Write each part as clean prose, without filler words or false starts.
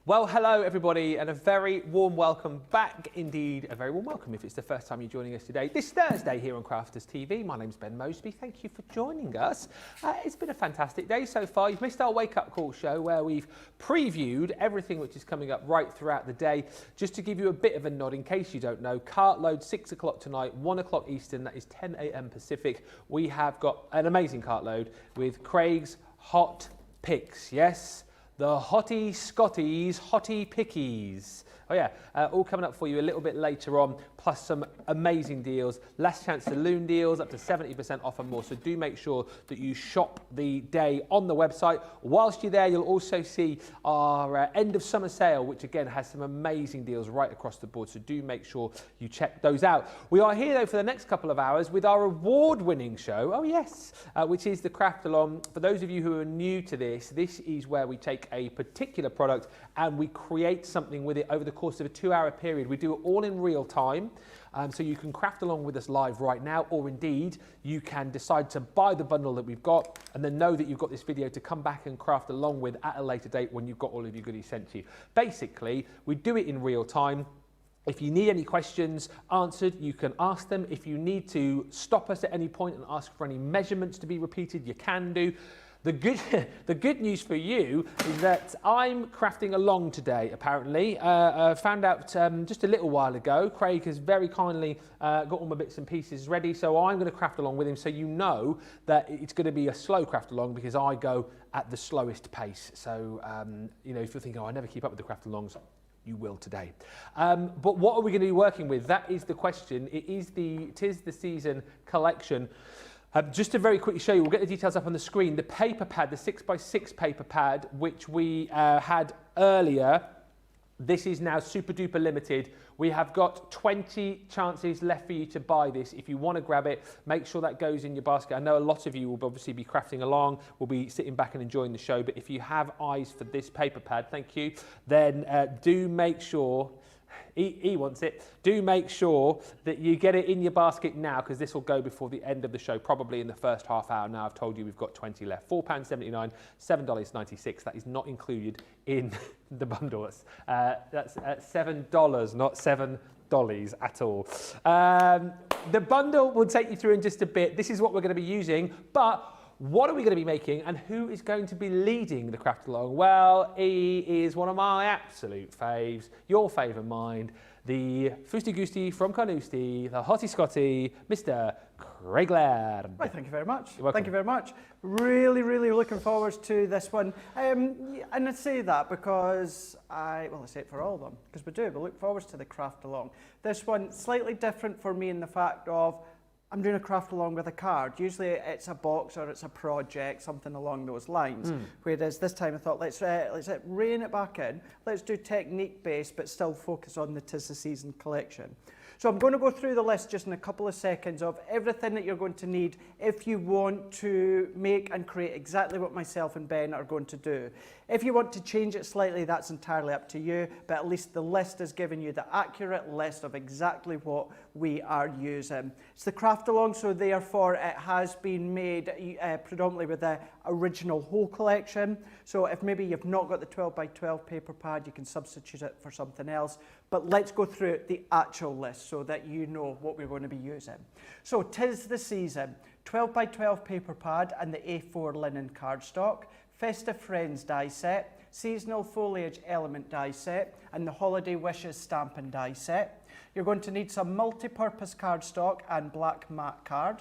Well, hello everybody, and a very warm welcome back indeed. A very warm welcome if it's the first time you're joining us today. This Thursday here on Crafters TV. My name's Ben Moseby. Thank you for joining us. It's been a fantastic day so far. You've missed our wake-up call show where we've previewed everything which is coming up right throughout the day. Just to give you a bit of a nod, in case you don't know, Cartload 6 o'clock tonight, 1 o'clock Eastern, that is 10 a.m. Pacific. We have got an amazing Cartload with Craig's Hot Picks. Yes? The Hottie Scotties, Hottie Pickies. Oh yeah, all coming up for you a little bit later on, plus some amazing deals. Last chance saloon deals, up to 70% off and more. So do make sure that you shop the day on the website. Whilst you're there, you'll also see our end of summer sale, which again has some amazing deals right across the board. So do make sure you check those out. We are here though for the next couple of hours with our award-winning show. Oh yes, which is the Craft Along. For those of you who are new to this, this is where we take a particular product and we create something with it over the course of a 2-hour period. We do it all in real time, so you can craft along with us live right now, or indeed you can decide to buy the bundle that we've got and then know that you've got this video to come back and craft along with at a later date when you've got all of your goodies sent to you. Basically, we do it in real time. If you need any questions answered, you can ask them. If you need to stop us at any point and ask for any measurements to be repeated, you can do. The good news for you is that I'm crafting along today, apparently. Found out just a little while ago. Craig has very kindly got all my bits and pieces ready, so I'm going to craft along with him, so you know that it's going to be a slow craft along because I go at the slowest pace. So, you know, if you're thinking, oh, I never keep up with the craft alongs, you will today. But what are we going to be working with? That is the question. Tis the Season collection. Just to very quickly show you, we'll get the details up on the screen. The paper pad, the 6x6 paper pad, which we had earlier, this is now super duper limited. We have got 20 chances left for you to buy this. If you want to grab it, make sure that goes in your basket. I know a lot of you will obviously be crafting along, will be sitting back and enjoying the show, but if you have eyes for this paper pad, thank you, then do make sure, he wants it. Do make sure that you get it in your basket now, because this will go before the end of the show, probably in the first half hour. Now I've told you we've got 20 left. £4.79, $7.96. That is not included in the bundle. That's $7, not $7 at all. The bundle will take you through in just a bit. This is what we're going to be using, but what are we going to be making and who is going to be leading the craft along? Well, he is one of my absolute faves, your fave and mine, the Foosty Goosty from Carnoustie, the Hottie Scotty, Mr. Craig Laird. Well, thank you very much. You're welcome. Thank you very much. Really, really looking forward to this one. And I say that because I say it for all of them, because we look forward to the craft along. This one, slightly different for me in the fact of I'm doing a craft along with a card. Usually it's a box or it's a project, something along those lines. Whereas this time I thought, let's rein it back in. Let's do technique based, but still focus on the Tis the Season collection. So I'm going to go through the list just in a couple of seconds of everything that you're going to need if you want to make and create exactly what myself and Ben are going to do. If you want to change it slightly, that's entirely up to you, but at least the list is giving you the accurate list of exactly what we are using. It's the craft along, so therefore it has been made predominantly with the original whole collection. So if maybe you've not got the 12x12 paper pad, you can substitute it for something else. But let's go through the actual list so that you know what we're going to be using. So Tis the Season, 12x12 paper pad and the A4 linen cardstock, Festive Friends die set, Seasonal Foliage Element die set, and the Holiday Wishes Stampin' die set. You're going to need some multi-purpose cardstock and black matte card.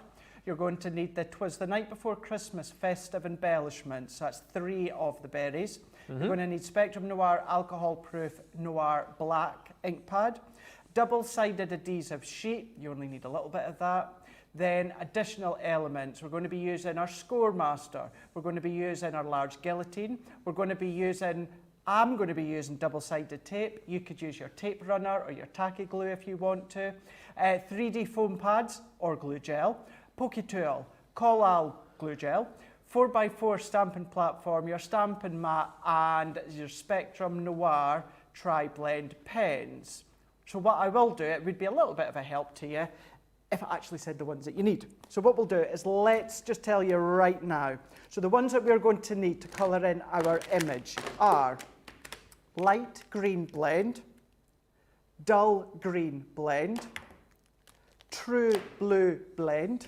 You're going to need the 'Twas the Night Before Christmas festive embellishments. That's 3 of the berries. You're going to need Spectrum Noir alcohol proof Noir black ink pad. Double-sided adhesive sheet. You only need a little bit of that. Then additional elements. We're going to be using our Score Master. We're going to be using our large guillotine. I'm going to be using double-sided tape. You could use your tape runner or your tacky glue if you want to. 3D foam pads or glue gel. Pokey tool, Collal glue gel. 4x4 stamping platform, your stamping mat, and your Spectrum Noir tri-blend pens. So what I will do, it would be a little bit of a help to you if I actually said the ones that you need. So what we'll do is let's just tell you right now. So the ones that we're going to need to colour in our image are light green blend, dull green blend, true blue blend,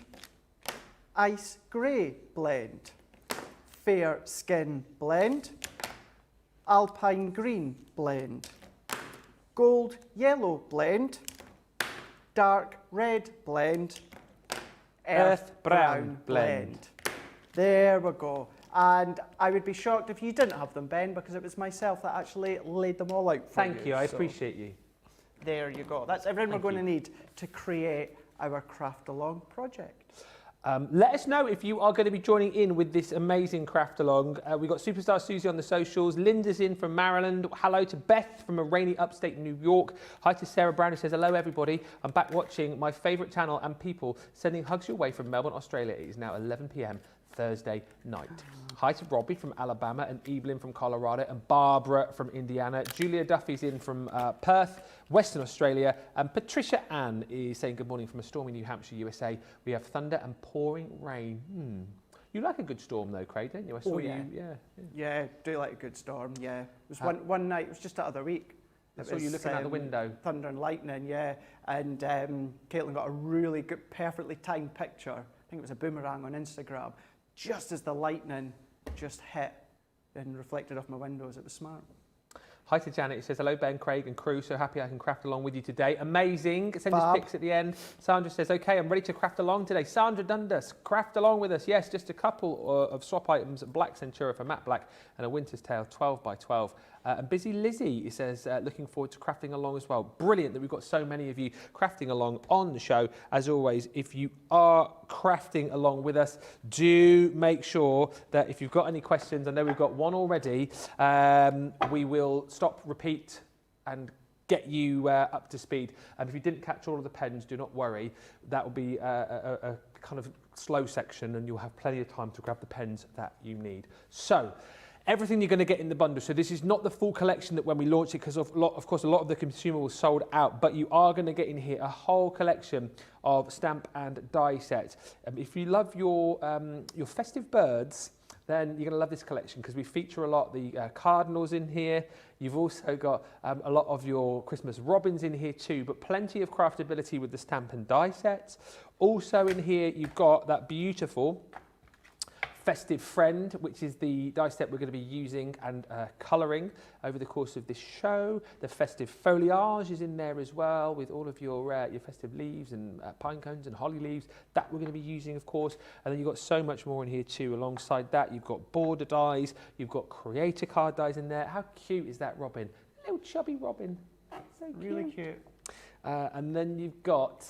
ice grey blend, fair skin blend, alpine green blend, gold yellow blend, dark red blend, earth brown blend. There we go. And I would be shocked if you didn't have them, Ben, because it was myself that actually laid them all out for you. Thank you, I appreciate you. There you go. That's everything we're going to need to create our craft along project. Let us know if you are going to be joining in with this amazing craft along. We've got Superstar Susie on the socials. Linda's in from Maryland. Hello to Beth from a rainy upstate New York. Hi to Sarah Brown who says, hello everybody. I'm back watching my favourite channel and people, sending hugs your way from Melbourne, Australia. It is now 11 p.m. Thursday night. Hi to Robbie from Alabama and Evelyn from Colorado and Barbara from Indiana. Julia Duffy's in from Perth, Western Australia, and Patricia Ann is saying good morning from a stormy New Hampshire, USA. We have thunder and pouring rain. You like a good storm though, Craig, don't you? I saw you. Yeah, do like a good storm, yeah. It was one night, it was just the other week. I saw you looking out the window. Thunder and lightning, yeah. And Caitlin got a really good, perfectly timed picture. I think it was a boomerang on Instagram. Just as the lightning just hit and reflected off my windows. It was smart. Hi to Janet, who says, hello Ben, Craig and crew, so happy I can craft along with you today. Amazing. Send us pics at the end. Sandra says, okay, I'm ready to craft along today. Sandra Dundas, craft along with us. Yes, just a couple of swap items, Black Centura for matte black and a Winter's Tale 12 by 12. And Busy Lizzie says, looking forward to crafting along as well. Brilliant that we've got so many of you crafting along on the show. As always, if you are crafting along with us, do make sure that if you've got any questions, I know we've got one already, we will stop, repeat, and get you up to speed. And if you didn't catch all of the pens, do not worry. That will be a kind of slow section and you'll have plenty of time to grab the pens that you need. So, everything you're going to get in the bundle. So this is not the full collection that when we launch it, because of course a lot of the consumables sold out, but you are going to get in here a whole collection of stamp and die sets. If you love your festive birds, then you're going to love this collection because we feature a lot the cardinals in here. You've also got a lot of your Christmas robins in here too, but plenty of craftability with the stamp and die sets. Also in here you've got that beautiful Festive Friend, which is the die set we're going to be using and colouring over the course of this show. The Festive Foliage is in there as well with all of your festive leaves and pine cones and holly leaves that we're going to be using, of course. And then you've got so much more in here too. Alongside that, you've got border dies, you've got creator card dies in there. How cute is that robin? Little chubby robin. That's so cute. Really cute. And then you've got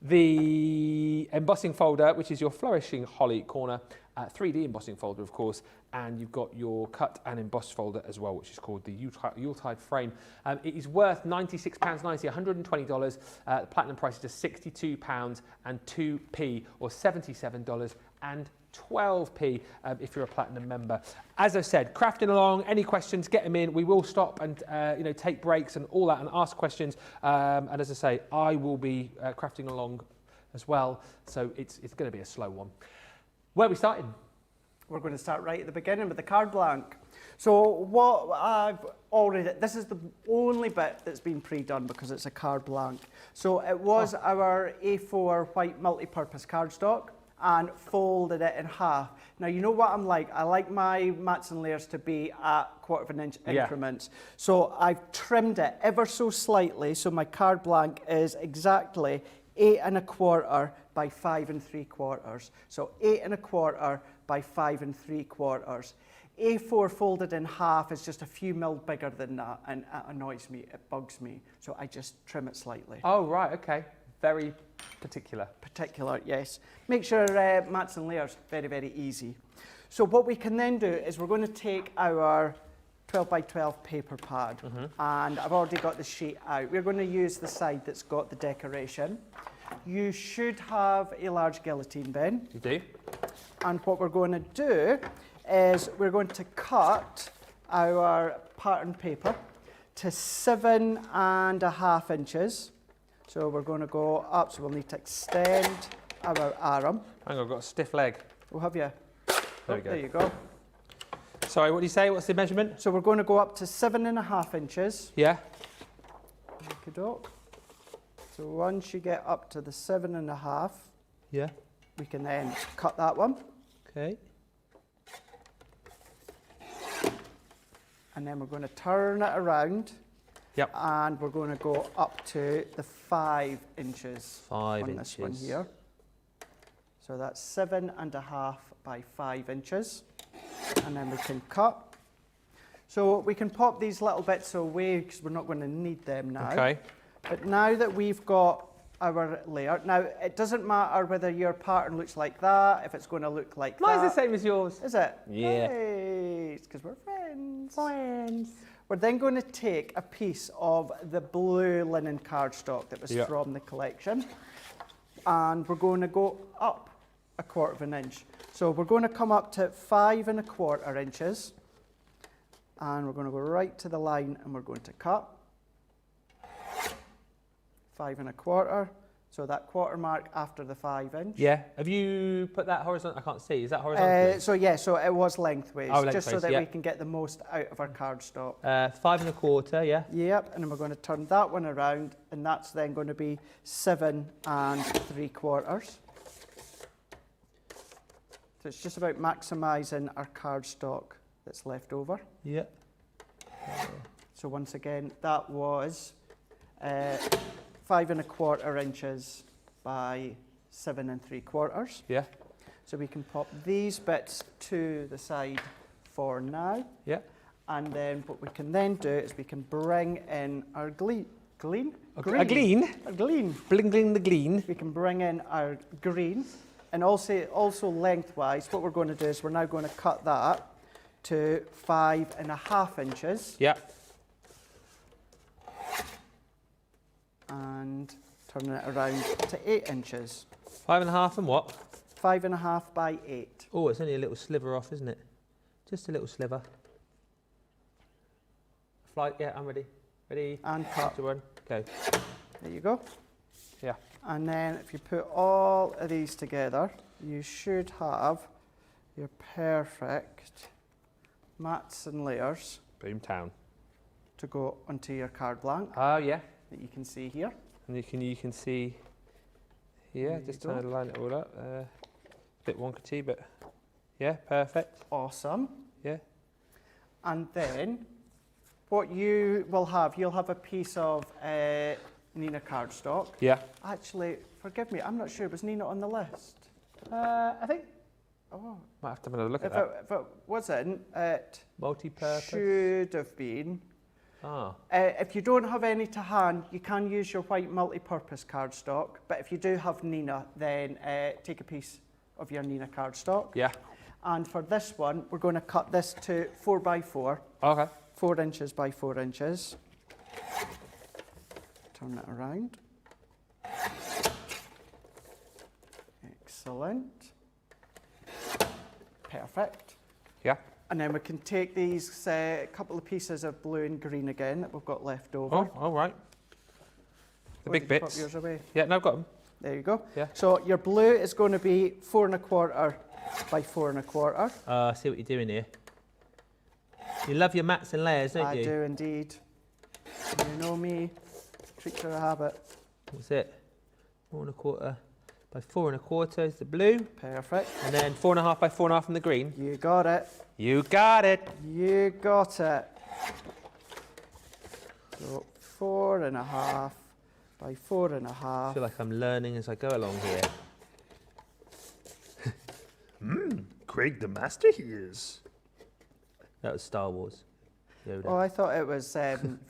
the embossing folder, which is your flourishing holly corner, 3D embossing folder, of course, and you've got your cut and embossed folder as well, which is called the Yuletide frame. It is worth £96.90, $120. The platinum price is just £62 and 2p, or $77 and 12p if you're a platinum member. As I said, crafting along, any questions, get them in. We will stop and take breaks and all that and ask questions. And as I say, I will be crafting along as well. So it's going to be a slow one. Where are we starting? We're going to start right at the beginning with the card blank. So what I've already, this is the only bit that's been pre-done because it's a card blank. So it was our A4 white multi-purpose cardstock and folded it in half. Now, you know what I'm like? I like my mats and layers to be at 1/4 inch increments. So I've trimmed it ever so slightly, so my card blank is exactly 8 1/4 by 5 3/4. So 8 1/4 by 5 3/4. A4 folded in half is just a few mil bigger than that, and it annoys me, it bugs me. So I just trim it slightly. Oh, right, okay. Very particular. Particular, yes. Make sure mats and layers, very, very easy. So what we can then do is we're going to take our 12 by 12 paper pad, and I've already got the sheet out. We're going to use the side that's got the decoration. You should have a large guillotine, Ben. You do. And what we're going to do is we're going to cut our pattern paper to 7 1/2 inches. So we're going to go up, so we'll need to extend our arm. Hang on, I've got a stiff leg. Oh, have you? There we go. There you go. Sorry, what do you say? What's the measurement? So we're going to go up to 7.5 inches. Yeah. Okey-doke. So once you get up to the 7.5, Yeah. we can then cut that one. Okay. And then we're going to turn it around. Yep. And we're going to go up to the 5 inches 5 on inches. this one here. So that's 7.5 by 5 inches. And then we can cut. So we can pop these little bits away because we're not going to need them now. Okay. But now that we've got our layer, now it doesn't matter whether your pattern looks like that, if it's going to look like Mine's that. the same as yours. Is it? Yeah. Hey, it's because we're friends. Friends. We're then going to take a piece of the blue linen cardstock that was Yeah. from the collection, and we're going to go up 1/4 inch. So we're going to come up to 5.25 inches, and we're going to go right to the line, and we're going to cut 5.25. So that quarter mark after the 5 inch. Yeah. Have you put that horizontal? I can't see. Is that horizontal? So it was lengthways, Oh, just so lengthways, that yeah. we can get the most out of our cardstock. 5.25. Yeah. Yep, and then we're going to turn that one around, and that's then going to be 7.75. So it's just about maximising our cardstock that's left over. Yeah. So once again, that was 5.25 inches by 7.75. Yeah. So we can pop these bits to the side for now. Yeah. And then what we can then do is we can bring in our glean. A glean. A glean. Bling bling the glean. We can bring in our green. And also lengthwise, what we're going to do is we're now going to cut that to 5.5 inches. Yeah. And turn it around to 8 inches. 5.5 and what? 5.5 by 8. Oh, it's only a little sliver off, isn't it? Just a little sliver. Flight, yeah, I'm ready. Ready? And cut. To run. Go. There you go. Yeah. And then if you put all of these together, you should have your perfect mats and layers Boomtown. to go onto your card blank Oh, yeah. that you can see here. And you can see here, There just you trying go. to line it all up. Bit wonkety, but yeah, perfect. Awesome. Yeah. And then what you will have, you'll have a piece of Nina cardstock. Yeah. Actually, forgive me, I'm not sure, was Nina on the list? I think Oh, might have to have another look at if that. it wasn't, it Multi-purpose. should have been. Ah. If you don't have any to hand, you can use your white multi-purpose cardstock, but if you do have Nina, then take a piece of your Nina cardstock. Yeah. And for this one, we're going to cut this to 4x4, Okay. 4 inches by 4 inches. Turn it around. Excellent. Perfect. Yeah. And then we can take these couple of pieces of blue and green again that we've got left over. Oh, all right. The Or big did you pop bits. yours away? Yeah, no, I've got them. There you go. Yeah. So your blue is going to be 4.25 by 4.25. I see what you're doing here. You love your mats and layers, don't I you? do indeed. You know me, creature of habit. What's it? 4.25 by 4.25 is the blue, Perfect. and then 4.5 by 4.5 from the green. You got it. You got it. You got it. So 4.5 by 4.5. I feel like I'm learning as I go along here. Craig the Master he is. That was Star Wars. Oh, Yoda. I thought it was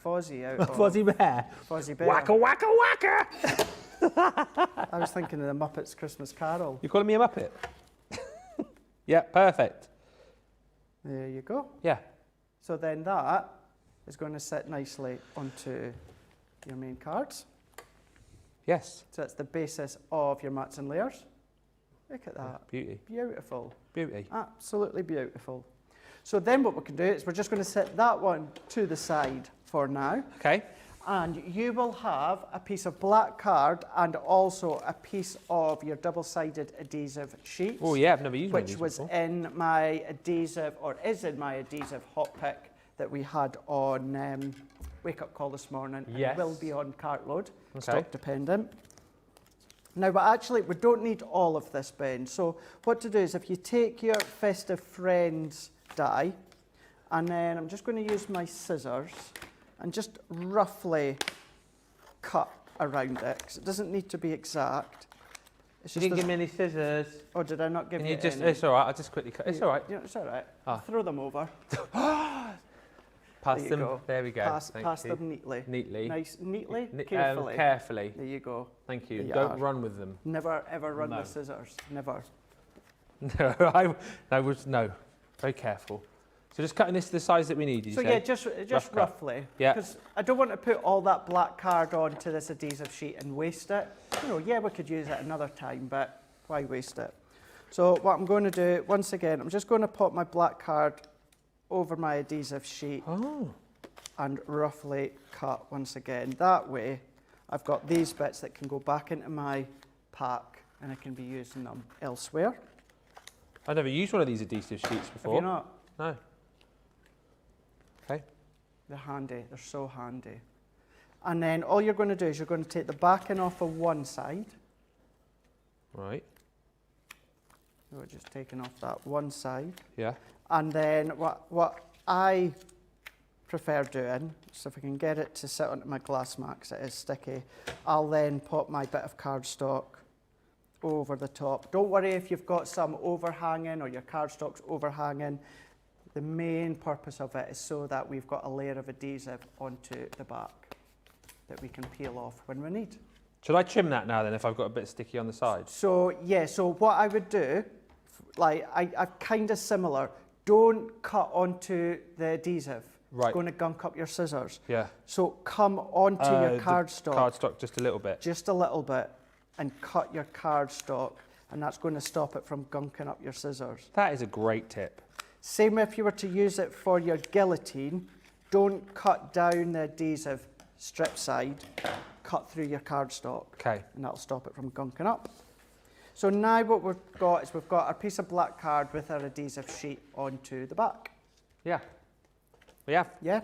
Fozzie out of Fuzzy Bear. Fozzie Bear. Waka waka waka! I was thinking of the Muppets Christmas Carol. You calling me a Muppet? Yeah, perfect. There you go. Yeah. So then that is going to sit nicely onto your main cards. Yes. So that's the basis of your mats and layers. Look at that. Beauty. Beautiful. Beauty. Absolutely beautiful. So then what we can do is we're just going to set that one to the side for now. Okay. And you will have a piece of black card and also a piece of your double-sided adhesive sheets. Oh yeah, I've never used one of Which these was before. in my adhesive, or is in my adhesive hot pick that we had on Wake Up Call this morning. Yes. And will be on cartload, Okay. stock dependent. Now, but actually, we don't need all of this, Ben. So what to do is if you take your Festive Friends die, and then I'm just going to use my scissors and just roughly cut around it, because it doesn't need to be exact. It's You just didn't give me any scissors. Oh, did I not give Can you you just? any? It's all right. I'll just quickly cut. It's all right. Yeah, it's all right. Ah. Throw them over. Pass There you them. go. There we go. Pass Thank pass you. them neatly. Neatly. Nice, neatly, Ni- carefully. Carefully. There you go. Thank you. There you Don't are. run with them. Never ever run No. with scissors. Never. No, no. Very careful. So just cutting this to the size that we need. Did you So say? yeah, just Rough cut. roughly. Yeah. Because I don't want to put all that black card onto this adhesive sheet and waste it. You know, yeah, we could use it another time, but why waste it? So what I'm going to do, once again, I'm just going to put my black card over my adhesive sheet Oh. and roughly cut once again. That way, I've got these bits that can go back into my pack and I can be using them elsewhere. I've never used one of these adhesive sheets Have before. you not? No. Okay. They're handy. They're so handy. And then all you're going to do is you're going to take the backing off of one side. Right. We're just taking off that one side. Yeah. And then what I prefer doing, so if I can get it to sit onto my glass mat, 'cause it is sticky, I'll then put my bit of cardstock over the top. Don't worry if you've got some overhanging or your cardstock's overhanging. The main purpose of it is so that we've got a layer of adhesive onto the back that we can peel off when we need. Should I trim that now then if I've got a bit sticky on the sides? So yeah, so what I would do, like I'm kind of similar. Don't cut onto the adhesive. Right. It's going to gunk up your scissors. Yeah. So come onto your The cardstock Cardstock just a little bit. just a little bit and cut your cardstock, and that's going to stop it from gunking up your scissors. That is a great tip. Same if you were to use it for your guillotine. Don't cut down the adhesive strip side, cut through your cardstock, Okay. and that'll stop it from gunking up. So now what we've got is we've got a piece of black card with our adhesive sheet onto the back. Yeah. We have. Yeah?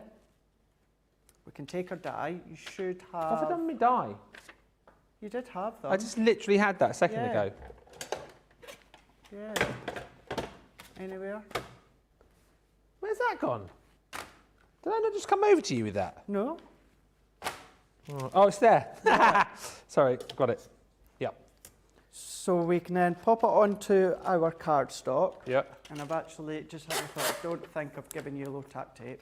We can take our die. You should What have I have... done with my die? You did have them. I just literally had that a second Yeah. ago. Yeah. Anywhere? Where's that gone? Did I not just come over to you with that? No? Oh, it's there. Sorry, got it. Yep. So we can then pop it onto our cardstock. Yep. And I've actually just had a thought, I don't think I've given you low-tack tape.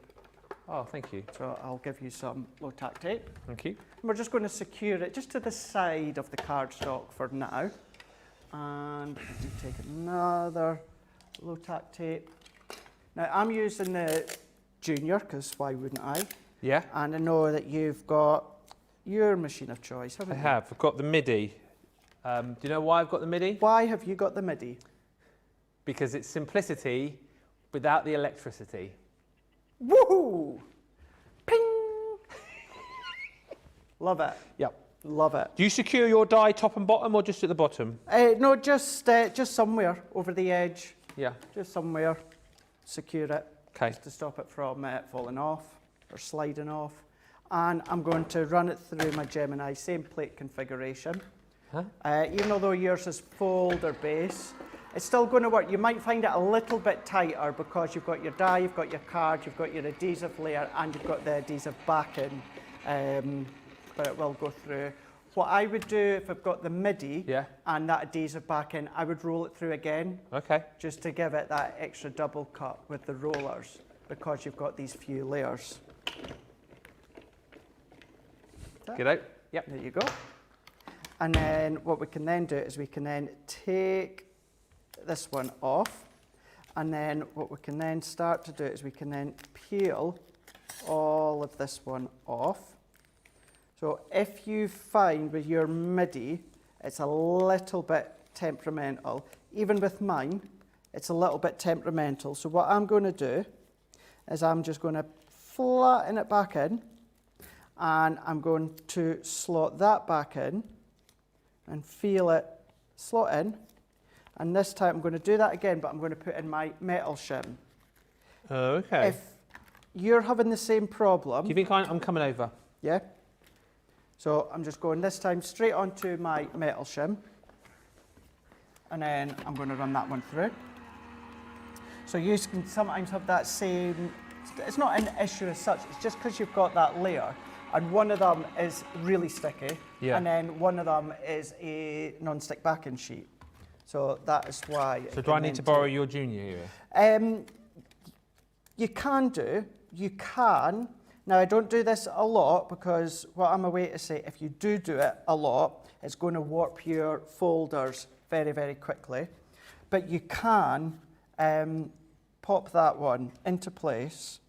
Oh, thank you. So I'll give you some low-tack tape. Thank you. And we're just going to secure it just to the side of the cardstock for now. And take another low-tack tape. Now I'm using the Junior, because why wouldn't I? Yeah, And I know that you've got your machine of choice, I haven't you? have. I've got the MIDI. Do you know why I've got the MIDI? Why have you got the MIDI? Because it's simplicity without the electricity. Woohoo! Ping! Love it. Yep. Love it. Do you secure your die top and bottom or just at the bottom? No, just somewhere over the edge. Yeah. Just somewhere. Secure it. Okay. Just to stop it from falling off or sliding off. And I'm going to run it through my Gemini, same plate configuration. Huh? Even although yours is fold or base, it's still going to work. You might find it a little bit tighter because you've got your die, you've got your card, you've got your adhesive layer, and you've got the adhesive backing, but it will go through. What I would do if I've got the MIDI Yeah. and that adhesive backing, I would roll it through again, Okay. just to give it that extra double cut with the rollers, because you've got these few layers. Get out. Yep. There you go. And then what we can then do is we can then take this one off, and then what we can then start to do is we can then peel all of this one off. So if you find with your MIDI it's a little bit temperamental, even with mine it's a little bit temperamental, so what I'm going to do is I'm just going to flatten it back in, and I'm going to slot that back in and feel it slot in. And this time I'm going to do that again, but I'm going to put in my metal shim. Oh, okay. If you're having the same problem... Do you think I'm coming over? Yeah. So I'm just going this time straight onto my metal shim. And then I'm going to run that one through. So you can sometimes have that same... It's not an issue as such, it's just because you've got that layer. And one of them is really sticky. Yeah. And then one of them is a non-stick backing sheet. So that is why... So do I need to borrow your junior here? You can do. You can. Now, I don't do this a lot because what I'm away to say, if you do it a lot, it's going to warp your folders very, very quickly. But you can pop that one into place.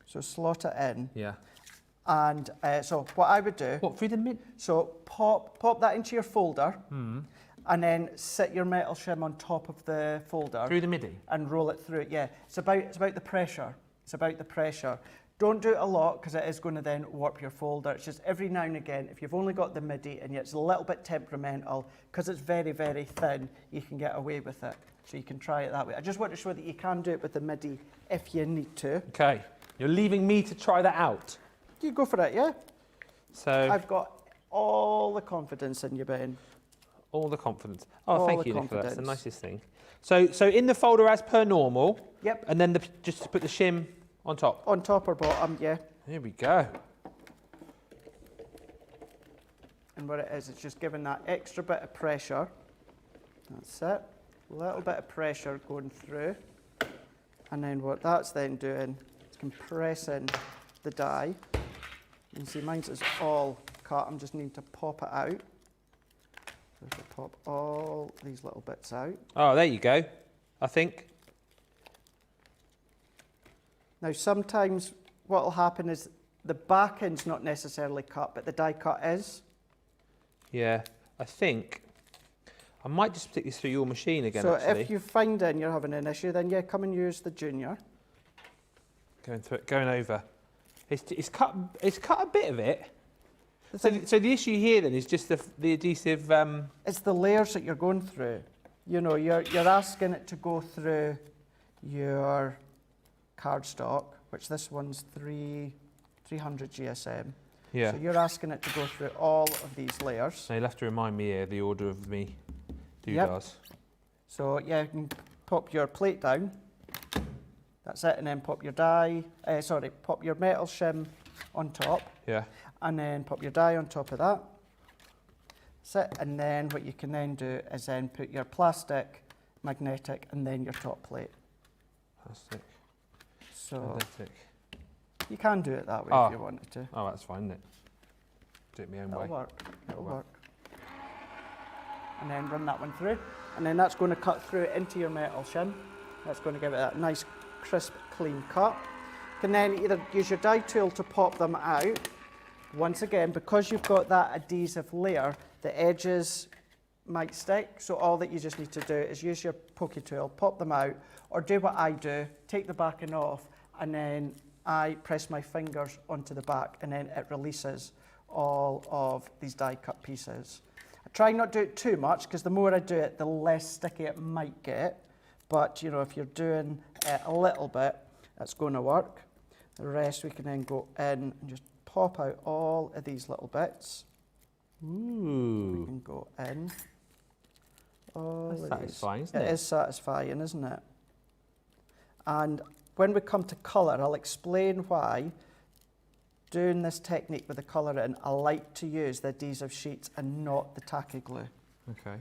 So slot it in. Yeah. And so what I would do... What, through the mid? So pop that into your folder. And then sit your metal shim on top of the folder. Through the MIDI? And roll it through. Yeah, it's about the pressure. It's about the pressure. Don't do it a lot because it is going to then warp your folder. It's just every now and again, if you've only got the MIDI and it's a little bit temperamental, because it's very, very thin, you can get away with it. So you can try it that way. I just want to show that you can do it with the MIDI if you need to. Okay, you're leaving me to try that out. You go for it, yeah? So I've got all the confidence in you, Ben. all the confidence. Oh, All thank the you, Nicola. That's the confidence. nicest thing. So in the folder as per normal. Yep. And then just to put the shim on top. On top or bottom, yeah. Here we go. And what it is, it's just giving that extra bit of pressure. That's it. A little bit of pressure going through. And then what that's then doing is compressing the die. You can see mine's is all cut. I'm just needing to pop it out. So to pop all these little bits out. Oh, there you go, I think. Now sometimes what will happen is the back end's not necessarily cut, but the die cut is. Yeah, I think I might just stick this through your machine again, So actually. if you find in you're having an issue, then yeah, come and use the junior. Going through it, going over. It's cut a bit of it. The So the issue here then is just the adhesive. It's the layers that you're going through. You know, you're asking it to go through your cardstock, which this one's 300 GSM. Yeah. So you're asking it to go through all of these layers. So you'll have to remind me here the order of me Yep. doodahs. So yeah, you can pop your plate down. That's it, and then pop your die. Pop your metal shim on top. Yeah. And then pop your die on top of that. That's it. And then what you can then do is then put your plastic, magnetic, and then your top plate. Plastic. So Magnetic. you can do it that way Oh. if you wanted to. Oh, that's fine, isn't it? Do it my own It'll way. work. It'll work. work. And then run that one through. And then that's going to cut through into your metal shim. That's going to give it that nice, crisp, clean cut. You can then either use your die tool to pop them out. Once again, because you've got that adhesive layer, the edges might stick. So all that you just need to do is use your pokey tool, pop them out, or do what I do, take the backing off, and then I press my fingers onto the back, and then it releases all of these die cut pieces. I try not to do it too much, because the more I do it, the less sticky it might get. But you know, if you're doing it a little bit, that's going to work. The rest we can then go in and just pop out all of these little bits. We Ooh. can go in. All That's of these. satisfying, isn't It it? is satisfying, isn't it? And when we come to colour, I'll explain why doing this technique with the colour in, I like to use the adhesive sheets and not the tacky glue. Okay.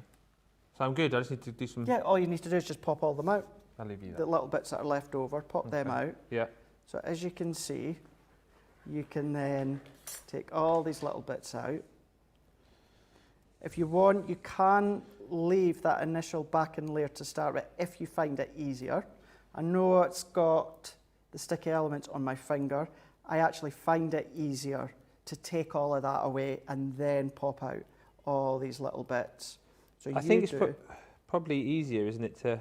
So I'm good. I just need to do some. Yeah, all you need to do is just pop all them out. I'll leave you The that. little bits that are left over, pop them Okay. out. Yeah. So as you can see, you can then take all these little bits out. If you want, you can leave that initial backing layer to start with if you find it easier. I know it's got the sticky elements on my finger. I actually find it easier to take all of that away and then pop out all these little bits. So I think it's probably easier, isn't it?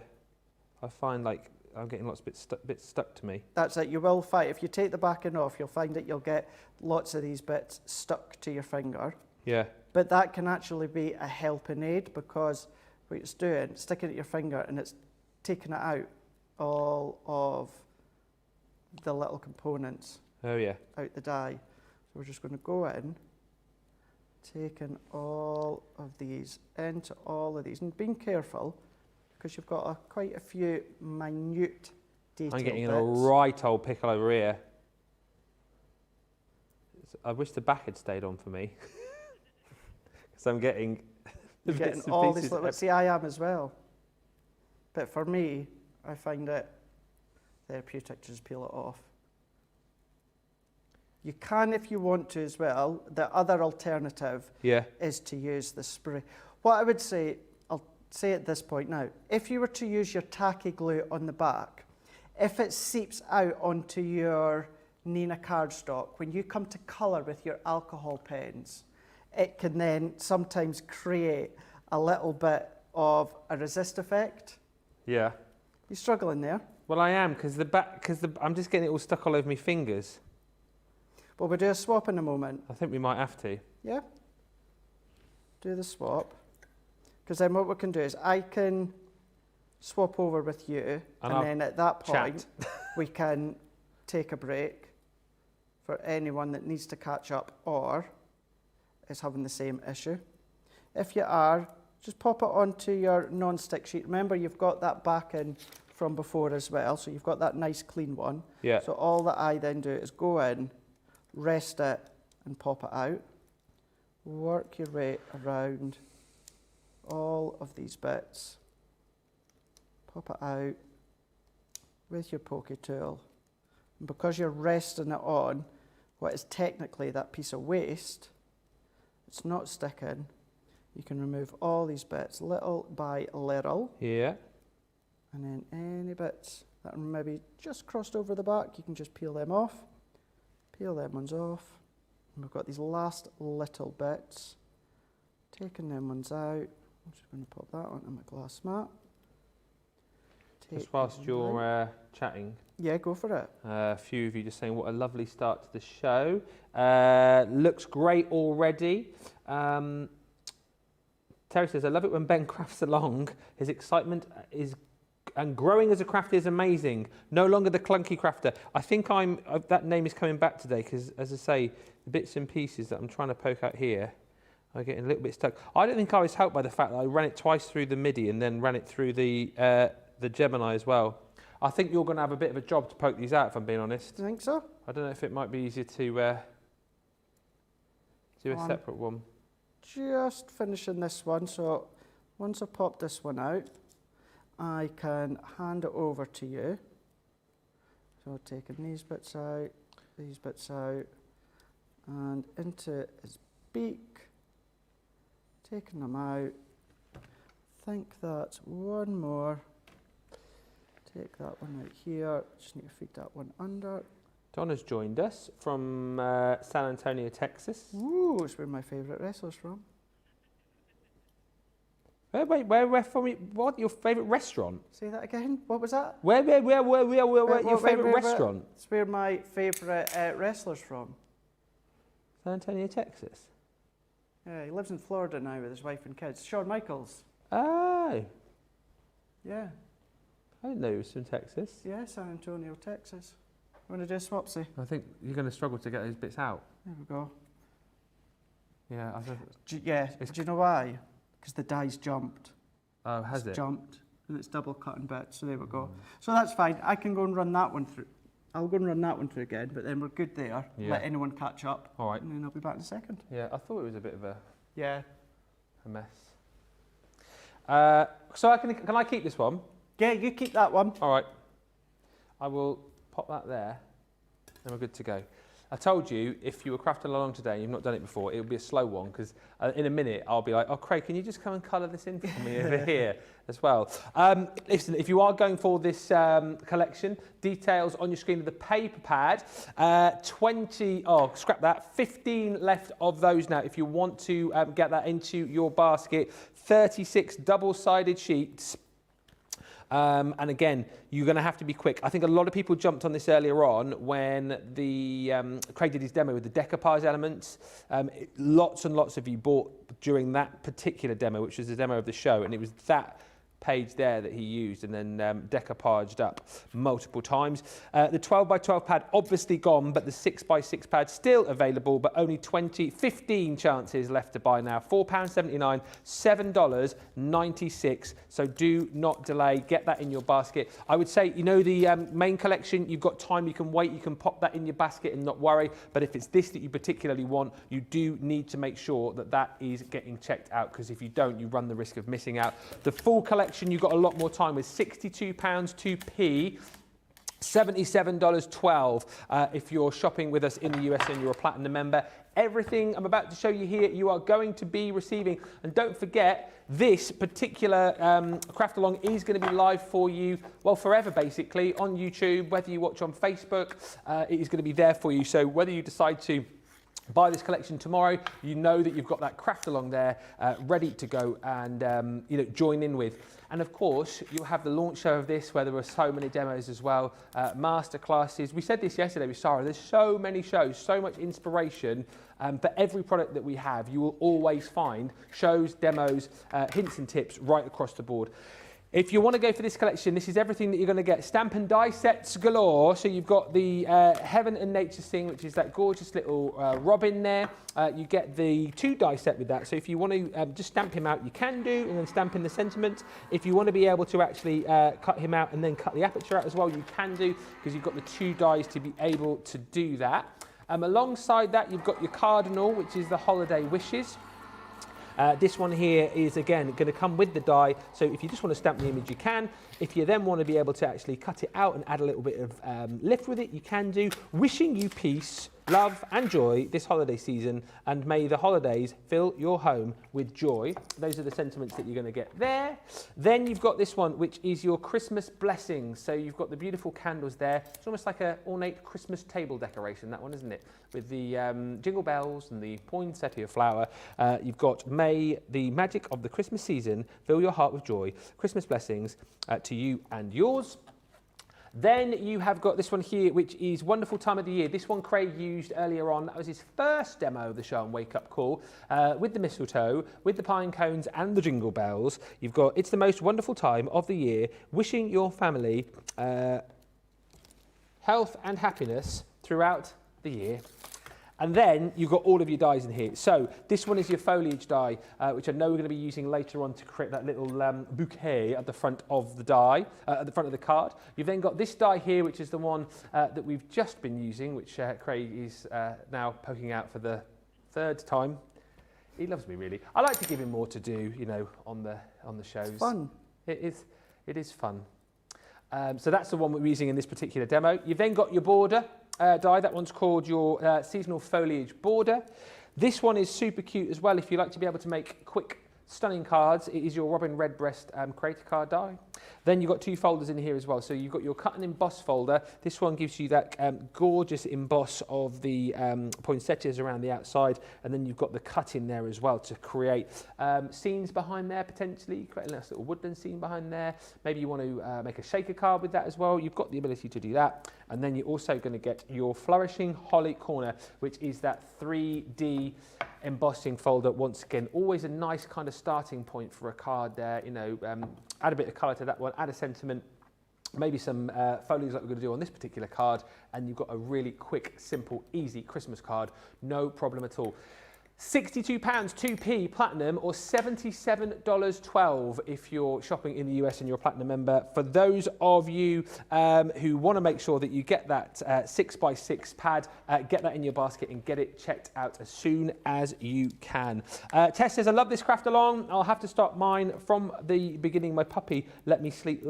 I find like I'm getting lots of bits stuck to me. That's it. You will find, if you take the backing off, you'll find that you'll get lots of these bits stuck to your finger. Yeah. But that can actually be a helping aid, because what it's doing, it's sticking at your finger and it's taking it out, all of the little components Oh yeah. out the die. So we're just going to go in, taking all of these into all of these, and being careful because you've got quite a few minute detail I'm getting in bits. a right old pickle over here. I wish the back had stayed on for me. Because I'm getting You're getting all these little bits. See, I am as well. But for me, I find it therapeutic to just peel it off. You can, if you want to as well. The other alternative is to use the spray. What I would say, I'll say at this point now, if you were to use your tacky glue on the back, if it seeps out onto your Nina cardstock, when you come to colour with your alcohol pens, it can then sometimes create a little bit of a resist effect. Yeah. You struggling there? Well, I am, because I'm just getting it all stuck all over my fingers. Well, we'll do a swap in a moment. I think we might have to. Yeah? Do the swap. Because then what we can do is I can swap over with you, and then at that point we can take a break for anyone that needs to catch up or is having the same issue. If you are, just pop it onto your non-stick sheet. Remember, you've got that backing from before as well, so you've got that nice clean one. Yeah. So all that I then do is go in, rest it and pop it out. Work your way around all of these bits. Pop it out with your pokey tool. And because you're resting it on what is technically that piece of waste, it's not sticking. You can remove all these bits little by little. Yeah. And then any bits that are maybe just crossed over the back, you can just peel them off. Peel them ones off. And we've got these last little bits. Taking them ones out. I'm just going to pop that onto my glass mat. Just whilst you're chatting. Yeah, go for it. A few of you just saying what a lovely start to the show. Looks great already. Terry says, I love it when Ben crafts along. His excitement and growing as a crafter is amazing. No longer the clunky crafter. I think that name is coming back today because, as I say, the bits and pieces that I'm trying to poke out here are getting a little bit stuck. I don't think I was helped by the fact that I ran it twice through the MIDI and then ran it through the Gemini as well. I think you're going to have a bit of a job to poke these out, if I'm being honest. Do you think so? I don't know if it might be easier to do a separate one. Just finishing this one, so once I pop this one out, I can hand it over to you. So taking these bits out, and into his beak, taking them out. I think that's one more. Take that one out here, just need to feed that one under. Donna's joined us from San Antonio, Texas. Ooh, it's where my favourite wrestler's from. Where from? What, your favourite restaurant? Say that again, what was that? Where your favourite restaurant? It's where my favourite wrestler's from. San Antonio, Texas? Yeah, he lives in Florida now with his wife and kids. Shawn Michaels. Oh. Yeah. I didn't know he was from Texas. Yeah, San Antonio, Texas. Want to do a swapsy? I think you're going to struggle to get those bits out. There we go. Yeah. Do you know why? Because the die's jumped. Oh, has it? Jumped, and it's double cut in bits, so there we go. So that's fine. I can go and run that one through. I'll go and run that one through again, but then we're good there. Yeah. Let anyone catch up. All right. And then I'll be back in a second. Yeah, I thought it was a bit of a mess. So can I keep this one? Yeah, you keep that one. All right. I will pop that there, and we're good to go. I told you, if you were crafting along today and you've not done it before, it would be a slow one, because in a minute I'll be like, oh, Craig, can you just come and colour this in for me over here as well? Listen, if you are going for this collection, details on your screen of the paper pad, 15 left of those now. If you want to get that into your basket, 36 double-sided sheets And again, you're going to have to be quick. I think a lot of people jumped on this earlier on when the Craig did his demo with the decoupage elements. Lots and lots of you bought during that particular demo, which was the demo of the show, and it was that page there that he used and then decoupaged up multiple times. The 12 by 12 pad obviously gone, but the 6 by 6 pad still available, but only 15 chances left to buy now. £4.79, $7.96. So do not delay. Get that in your basket. I would say, you know, the main collection, you've got time, you can wait, you can pop that in your basket and not worry. But if it's this that you particularly want, you do need to make sure that that is getting checked out, because if you don't, you run the risk of missing out. The full collection, you've got a lot more time with £62 2p, $77.12 if you're shopping with us in the US and you're a Platinum member. Everything I'm about to show you here, you are going to be receiving. And don't forget, this particular craft along is going to be live for you, well, forever basically, on YouTube. Whether you watch on Facebook, it is going to be there for you. So whether you decide to buy this collection tomorrow, you know that you've got that craft along there ready to go and you know, join in with. And of course, you'll have the launch show of this, where there are so many demos as well, masterclasses. We said this yesterday with Sarah, there's so many shows, so much inspiration. For every product that we have, you will always find shows, demos, hints and tips right across the board. If you want to go for this collection, this is everything that you're going to get. Stamp and die sets galore. So you've got the Heaven and Nature Sing, which is that gorgeous little robin there. You get the 2 die set with that. So if you want to just stamp him out, you can do, and then stamp in the sentiment. If you want to be able to actually cut him out and then cut the aperture out as well, you can do, because you've got the 2 dies to be able to do that. Alongside that, you've got your cardinal, which is the holiday wishes. This one here is, again, going to come with the die, so if you just want to stamp the image, you can. If you then want to be able to actually cut it out and add a little bit of lift with it, you can do. Wishing you peace, love and joy this holiday season, and may the holidays fill your home with joy. Those are the sentiments that you're going to get there. Then you've got this one, which is your Christmas blessings. So you've got the beautiful candles there. It's almost like an ornate Christmas table decoration, that one, isn't it? With the jingle bells and the poinsettia flower. You've got, may the magic of the Christmas season fill your heart with joy. Christmas blessings to you and yours. Then you have got this one here, which is Wonderful Time of the Year. This one Craig used earlier on. That was his first demo of the show on Wake Up Call, with the mistletoe, with the pine cones and the jingle bells. You've got It's the Most Wonderful Time of the Year, wishing your family health and happiness throughout the year. And then you've got all of your dies in here. So this one is your foliage die, which I know we're going to be using later on to create that little bouquet at the front of the die, at the front of the card. You've then got this die here, which is the one that we've just been using, which Craig is now poking out for the 3rd time. He loves me, really. I like to give him more to do, you know, on the shows. It's fun. It is fun. So that's the one we're using in this particular demo. You've then got your border die. That one's called your seasonal foliage border. This one is super cute as well if you like to be able to make quick, stunning cards. It is your Robin Redbreast creator card die. Then you've got 2 folders in here as well. So you've got your cut and emboss folder. This one gives you that gorgeous emboss of the poinsettias around the outside. And then you've got the cut in there as well to create scenes behind there potentially. Create a nice little woodland scene behind there. Maybe you want to make a shaker card with that as well. You've got the ability to do that. And then you're also going to get your Flourishing Holly Corner, which is that 3D embossing folder. Once again, always a nice kind of starting point for a card there. You know, add a bit of colour to that one, add a sentiment, maybe some foliage like we're going to do on this particular card, and you've got a really quick, simple, easy Christmas card. No problem at all. £62 2p Platinum, or $77.12 if you're shopping in the US and you're a Platinum member. For those of you who want to make sure that you get that 6x6 pad, get that in your basket and get it checked out as soon as you can. Tess says, I love this craft along. I'll have to start mine from the beginning. My puppy let me sleep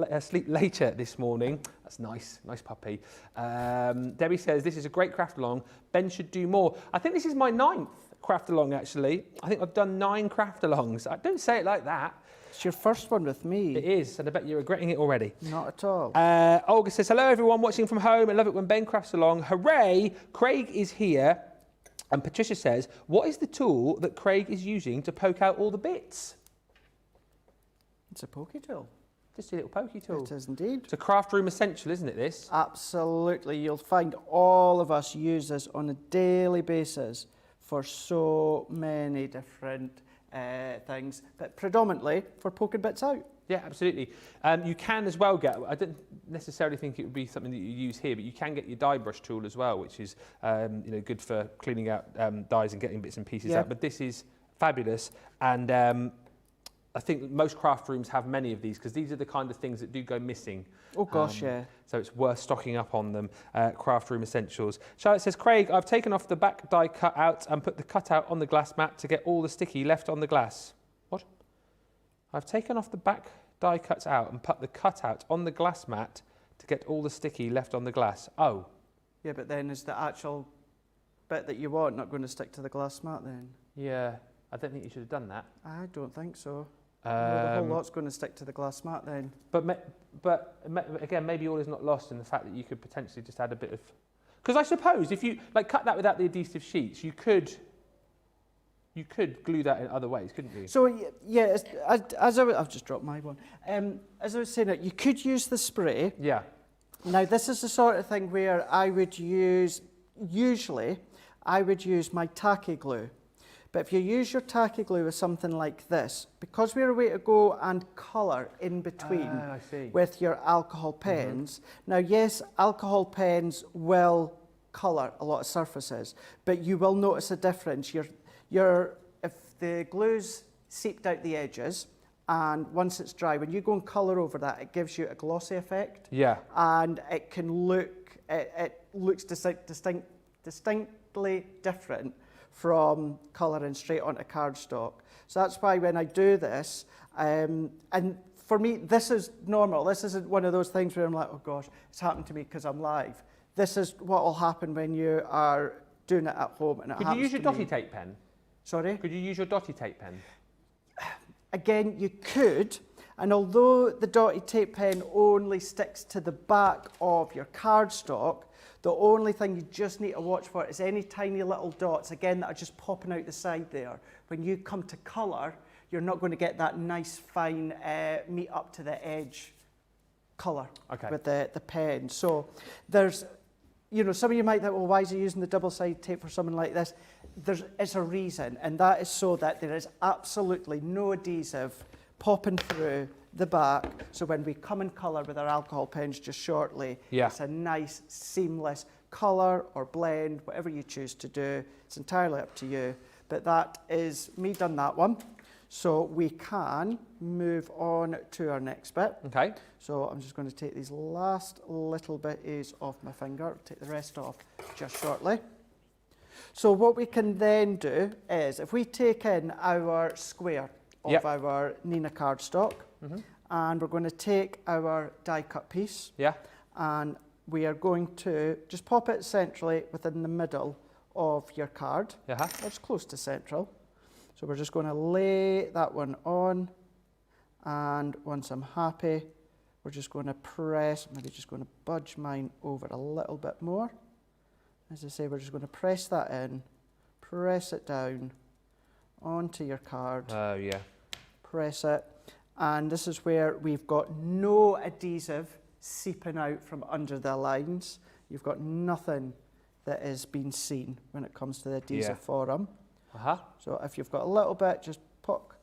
later this morning. That's nice, nice puppy. Debbie says, this is a great craft along. Ben should do more. I think this is my 9th craft along, actually. I think I've done 9 craft alongs. I don't say it like that. It's your first one with me. It is, and I bet you're regretting it already. Not at all. Olga says, hello everyone watching from home. I love it when Ben crafts along. Hooray, Craig is here. And Patricia says, what is the tool that Craig is using to poke out all the bits? It's a pokey tool. Just a little pokey tool. It is indeed. It's a craft room essential, isn't it, this? Absolutely. You'll find all of us use this on a daily basis for so many different things, but predominantly for poking bits out. Yeah, absolutely. You can as well get, I don't necessarily think it would be something that you use here, but you can get your die brush tool as well, which is good for cleaning out dies and getting bits and pieces out. But this is fabulous, and I think most craft rooms have many of these because these are the kind of things that do go missing. Oh gosh, yeah. So it's worth stocking up on them. Craft room essentials. Charlotte says, Craig, I've taken off the back die cut out and put the cutout on the glass mat to get all the sticky left on the glass. What? I've taken off the back die cuts out and put the cutout on the glass mat to get all the sticky left on the glass. Oh. Yeah, but then is the actual bit that you want not going to stick to the glass mat then? Yeah, I don't think you should have done that. I don't think so. Well, the whole lot's going to stick to the glass mat then. But again, maybe all is not lost in the fact that you could potentially just add a bit of... Because I suppose if you cut that without the adhesive sheets, you could glue that in other ways, couldn't you? So yeah, I've just dropped my one. As I was saying, you could use the spray. Yeah. Now this is the sort of thing where I would use, usually, I would use my tacky glue. But if you use your tacky glue with something like this, because we're a way to go and colour in between with your alcohol pens. Now yes, alcohol pens will colour a lot of surfaces, but you will notice a difference. If the glue's seeped out the edges, and once it's dry, when you go and colour over that, it gives you a glossy effect. Yeah. And it can look, it looks distinctly different from colouring straight onto cardstock. So that's why when I do this, and for me, this is normal. This isn't one of those things where I'm like, oh gosh, it's happened to me because I'm live. This is what will happen when you are doing it at home. And Could you use your dotty tape pen? Sorry? Could you use your dotty tape pen? Again, you could, and although the dotty tape pen only sticks to the back of your cardstock, the only thing you just need to watch for is any tiny little dots, again, that are just popping out the side there. When you come to colour, you're not going to get that nice fine meet up to the edge colour with the pen. So there's, some of you might think, well, why is he using the double-sided tape for something like this? It's a reason, and that is so that there is absolutely no adhesive popping through the back, so when we come and colour with our alcohol pens just shortly, it's a nice seamless colour or blend, whatever you choose to do. It's entirely up to you, but that is me done that one. So we can move on to our next bit. Okay. So I'm just going to take these last little bits off my finger, take the rest off just shortly. So what we can then do is, if we take in our square of our Nina cardstock, and we're going to take our die cut piece, and we are going to just pop it centrally within the middle of your card. That's close to central. So we're just going to lay that one on, and once I'm happy, we're just going to press, maybe just going to budge mine over a little bit more. As I say, we're just going to press that in, press it down onto your card. Oh yeah. Press it. And this is where we've got no adhesive seeping out from under the lines. You've got nothing that is being seen when it comes to the adhesive forum. So if you've got a little bit, just poke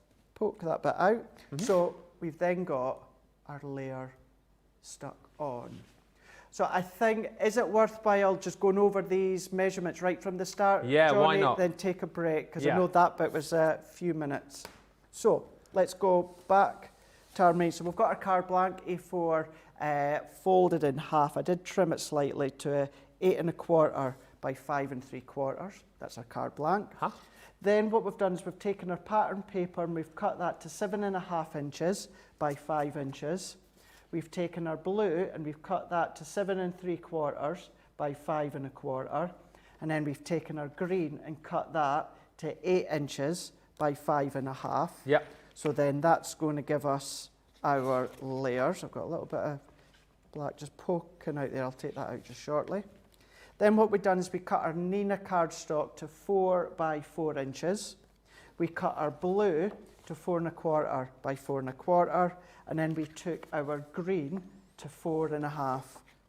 that bit out. So we've then got our layer stuck on. So I think, is it worthwhile just going over these measurements right from the start? Yeah, Johnny, why not? Then take a break, because I know that bit was a few minutes. So let's go back to our main. So we've got our card blank A4 folded in half. I did trim it slightly to 8 1/4 by 5 3/4. That's our card blank. Then what we've done is we've taken our pattern paper and we've cut that to 7 1/2 inches by 5 inches. We've taken our blue and we've cut that to 7 3/4 by 5 1/4. And then we've taken our green and cut that to 8 inches by 5 1/2. Yep. So then that's going to give us our layers. I've got a little bit of black just poking out there. I'll take that out just shortly. Then what we've done is we cut our Nina cardstock to 4 by 4 inches. We cut our blue to to 4 1/4 by 4 1/4, and then we took our green to 4 1/2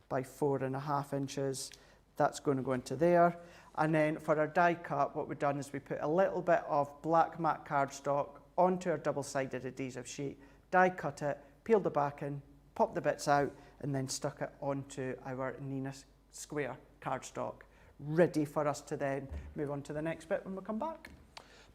by 4 1/2 inches. That's going to go into there. And then for our die cut, what we've done is we put a little bit of black matte cardstock onto our double-sided adhesive sheet, die cut it, peeled the backing, popped the bits out, and then stuck it onto our Nina square cardstock, ready for us to then move on to the next bit when we come back.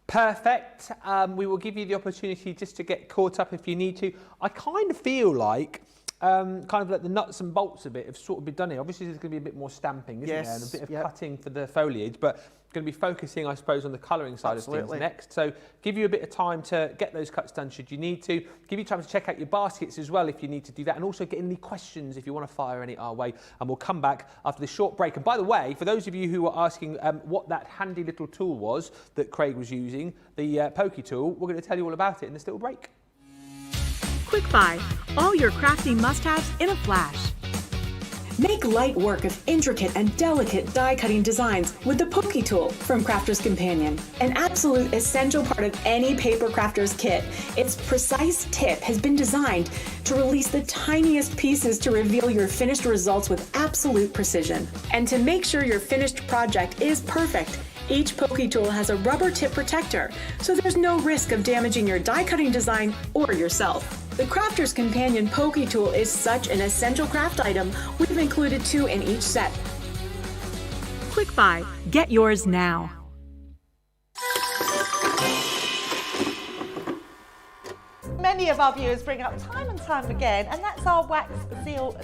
Perfect. We will give you the opportunity just to get caught up if you need to. I kind of feel like kind of like the nuts and bolts of it have sort of been done here. Obviously there's going to be a bit more stamping, isn't there, and a bit of cutting for the foliage, but going to be focusing, I suppose, on the colouring side of things next. So give you a bit of time to get those cuts done should you need to. Give you time to check out your baskets as well if you need to do that, and also get any questions if you want to fire any our way, and we'll come back after this short break. And by the way, for those of you who were asking what that handy little tool was that Craig was using, the pokey tool, we're going to tell you all about it in this little break. Quick Buy, all your crafty must-haves in a flash. Make light work of intricate and delicate die-cutting designs with the Pokey Tool from Crafter's Companion. An absolute essential part of any paper crafter's kit, its precise tip has been designed to release the tiniest pieces to reveal your finished results with absolute precision. And to make sure your finished project is perfect, each Pokey Tool has a rubber tip protector, so there's no risk of damaging your die-cutting design or yourself. The Crafter's Companion Pokey Tool is such an essential craft item, we've included 2 in each set. Quick Buy, get yours now. Many of our viewers bring up time and time again, and that's our wax seal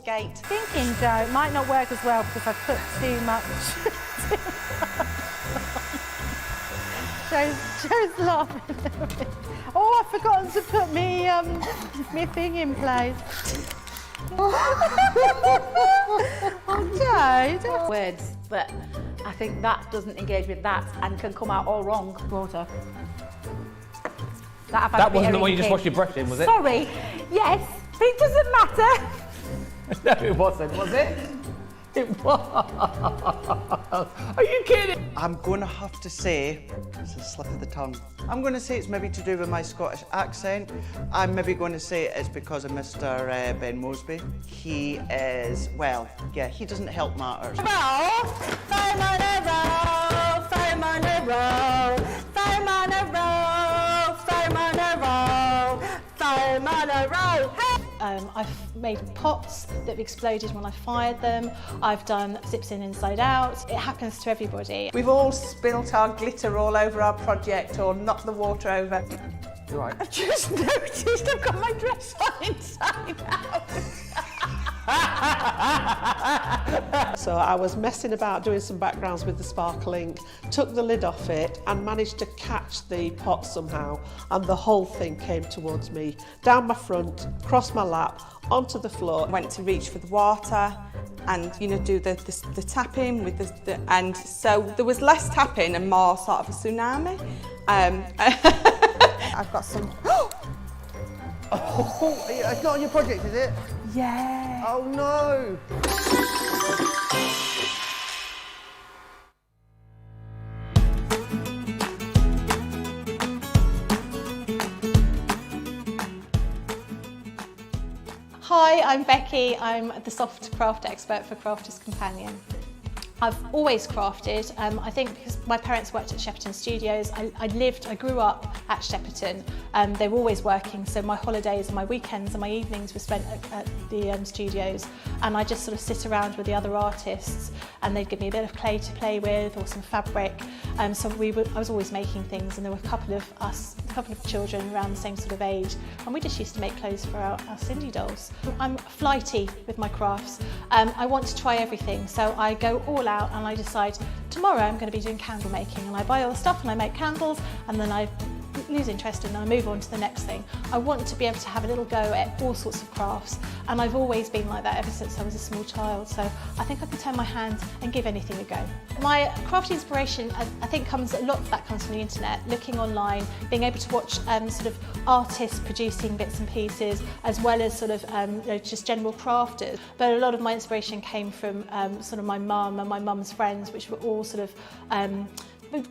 gate. Thinking, Joe, it might not work as well because I've put too much. Joe's laughing. Oh, I've forgotten to put me thing in place. Oh, Joe. Words, but I think that doesn't engage with that and can come out all wrong. Water. That wasn't the one you just washed your brush in, was it? Sorry. Yes, but it doesn't matter. No, it wasn't, was it? It was. Are you kidding? I'm going to have to say, it's a slip of the tongue, I'm going to say it's maybe to do with my Scottish accent. I'm maybe going to say it's because of Mr. Ben Moseby. He is, well, yeah, he doesn't help matters. I've made pots that have exploded when I fired them. I've done zips in inside out. It happens to everybody. We've all spilt our glitter all over our project or knocked the water over. You're right. I've just noticed I've got my dress on inside out. So I was messing about doing some backgrounds with the sparkle ink, took the lid off it and managed to catch the pot somehow, and the whole thing came towards me, down my front, across my lap, onto the floor. Went to reach for the water and, you know, do the tapping with the and so there was less tapping and more sort of a tsunami. I've got some. Oh, it's not on your project, is it? Yeah. Oh no! Hi, I'm Becky. I'm the soft craft expert for Crafter's Companion. I've always crafted. I think because my parents worked at Shepperton Studios, I grew up at Shepperton. They were always working, so my holidays and my weekends and my evenings were spent at the studios, and I just sort of sit around with the other artists, and they'd give me a bit of clay to play with or some fabric. So I was always making things, and there were a couple of children around the same sort of age, and we just used to make clothes for our Cindy dolls. I'm flighty with my crafts. I want to try everything, so I go all out and I decide tomorrow I'm going to be doing candle making, and I buy all the stuff and I make candles, and then I lose interest and I move on to the next thing. I want to be able to have a little go at all sorts of crafts, and I've always been like that ever since I was a small child, so I think I can turn my hand and give anything a go. My craft inspiration, I think a lot of that comes from the internet, looking online, being able to watch sort of artists producing bits and pieces, as well as sort of just general crafters. But a lot of my inspiration came from sort of my mum and my mum's friends, which were all sort of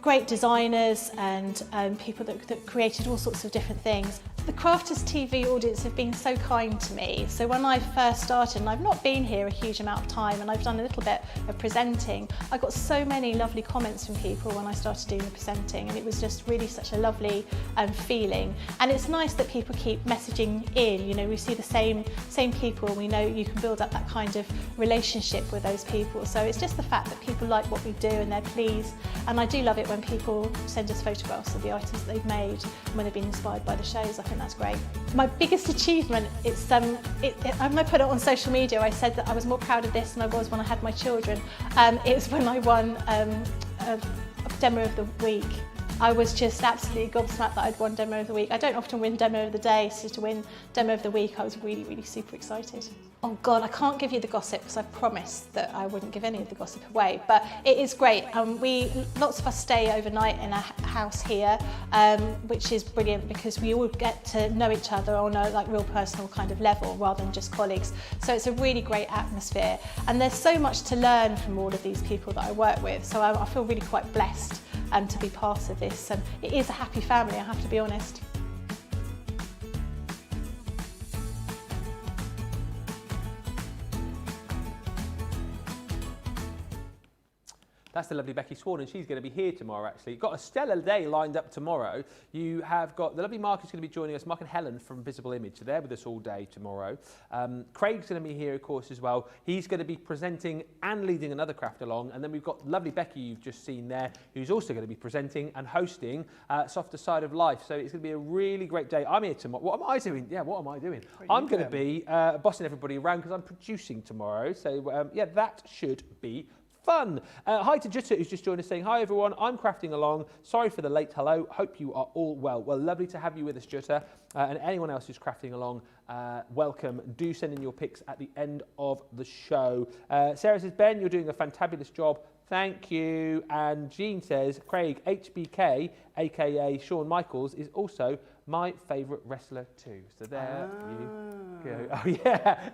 great designers and people that created all sorts of different things. The Crafters TV audience have been so kind to me. So when I first started, and I've not been here a huge amount of time, and I've done a little bit of presenting, I got so many lovely comments from people when I started doing the presenting, and it was just really such a lovely feeling. And it's nice that people keep messaging in. You know, we see the same people, and we know you can build up that kind of relationship with those people. So it's just the fact that people like what we do and they're pleased. And I do love it when people send us photographs of the items that they've made when they've been inspired by the shows. I think that's great. My biggest achievement, I'm going to put it on social media. I said that I was more proud of this than I was when I had my children. It was when I won a Demo of the Week. I was just absolutely gobsmacked that I'd won Demo of the Week. I don't often win Demo of the Day, so to win Demo of the Week, I was really, really super excited. Oh God, I can't give you the gossip because I promised that I wouldn't give any of the gossip away, but it is great. Lots of us stay overnight in a house here, which is brilliant because we all get to know each other on a like real personal kind of level rather than just colleagues. So it's a really great atmosphere, and there's so much to learn from all of these people that I work with. So I feel really quite blessed to be part of this. It is a happy family, I have to be honest. That's the lovely Becky Swan, and she's going to be here tomorrow, actually. Got a stellar day lined up tomorrow. You have got the lovely Mark who's going to be joining us, Mark and Helen from Visible Image. So they're with us all day tomorrow. Craig's going to be here, of course, as well. He's going to be presenting and leading another craft along. And then we've got lovely Becky you've just seen there, who's also going to be presenting and hosting Softer Side of Life. So it's going to be a really great day. I'm here tomorrow. What am I doing? Yeah, what am I doing? I'm going to be bossing everybody around because I'm producing tomorrow. So, yeah, that should be fun. Hi to Jutta, who's just joined us, saying, hi everyone, I'm crafting along. Sorry for the late hello. Hope you are all well. Well, lovely to have you with us, Jutta. And anyone else who's crafting along, welcome. Do send in your pics at the end of the show. Sarah says, Ben, you're doing a fantabulous job. Thank you. And Jean says, Craig, HBK, aka Shawn Michaels, is also my favourite wrestler too. So there you go. Oh yeah,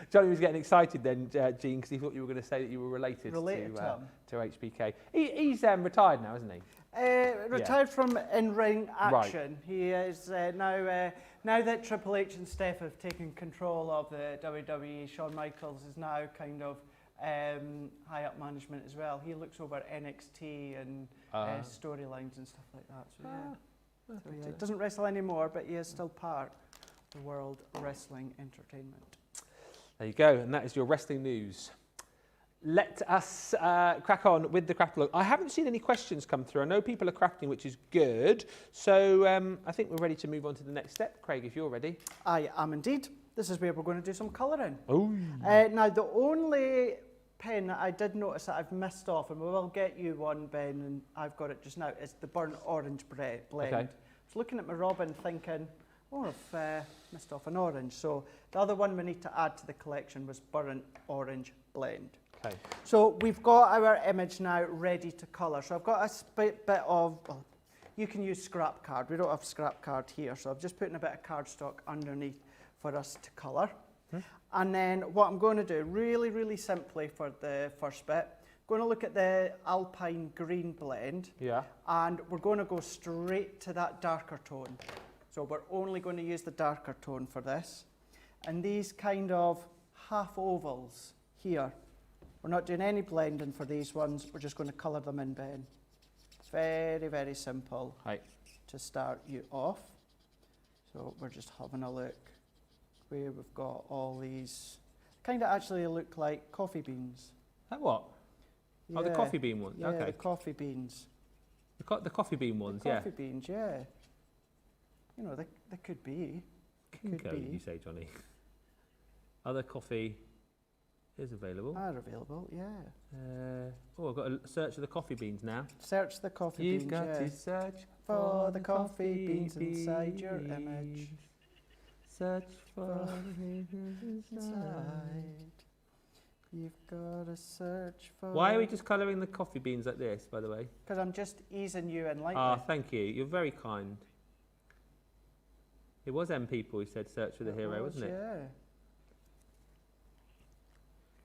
Johnny was getting excited then, Jean, because he thought you were going to say that you were related to HBK. He's retired now, isn't he? Retired from in-ring action. Right. He is now that Triple H and Steph have taken control of the WWE, Shawn Michaels is now kind of high up management as well. He looks over NXT and storylines and stuff like that. So yeah. So he doesn't wrestle anymore, but he is still part of the World Wrestling Entertainment. There you go, and that is your wrestling news. Let us crack on with the craft log. I haven't seen any questions come through. I know people are crafting, which is good. So I think we're ready to move on to the next step. Craig, if you're ready. I am indeed. This is where we're going to do some colouring. Oh. Now, the only pen that I did notice that I've missed off, and we will get you one, Ben, and I've got it just now, is the burnt orange blend. Okay. I was looking at my robin thinking, oh, I've missed off an orange. So the other one we need to add to the collection was burnt orange blend. Okay. So we've got our image now ready to colour. So I've got a bit of, well, you can use scrap card. We don't have scrap card here, so I've just put in a bit of cardstock underneath for us to colour. And then what I'm going to do, really, really simply for the first bit, going to look at the Alpine Green blend. Yeah. And we're going to go straight to that darker tone. So we're only going to use the darker tone for this. And these kind of half ovals here, we're not doing any blending for these ones. We're just going to colour them in, Ben. Very, very simple to start you off. So we're just having a look where we've got all these, kind of actually look like coffee beans. Like what? Yeah. Oh, the coffee bean ones? Yeah, okay. The coffee beans. The coffee bean ones, the coffee beans, yeah. You know, they could be. Kinko, you say, Johnny. Other coffee is available. Are available, yeah. I've got to search for the coffee beans now. Search the coffee beans, You've got to search for the coffee beans inside your image. Search for inside. You've got to search for... Why are we just colouring the coffee beans like this, by the way? Because I'm just easing you in lightly. Ah, thank you. You're very kind. It was M People who said search for the hero, wasn't it? Yeah.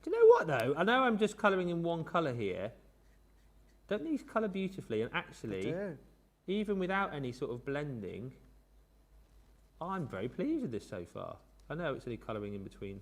Do you know what, though? I know I'm just colouring in one colour here, Don't these colour beautifully? And actually, even without any sort of blending, I'm very pleased with this so far. I know it's only colouring in between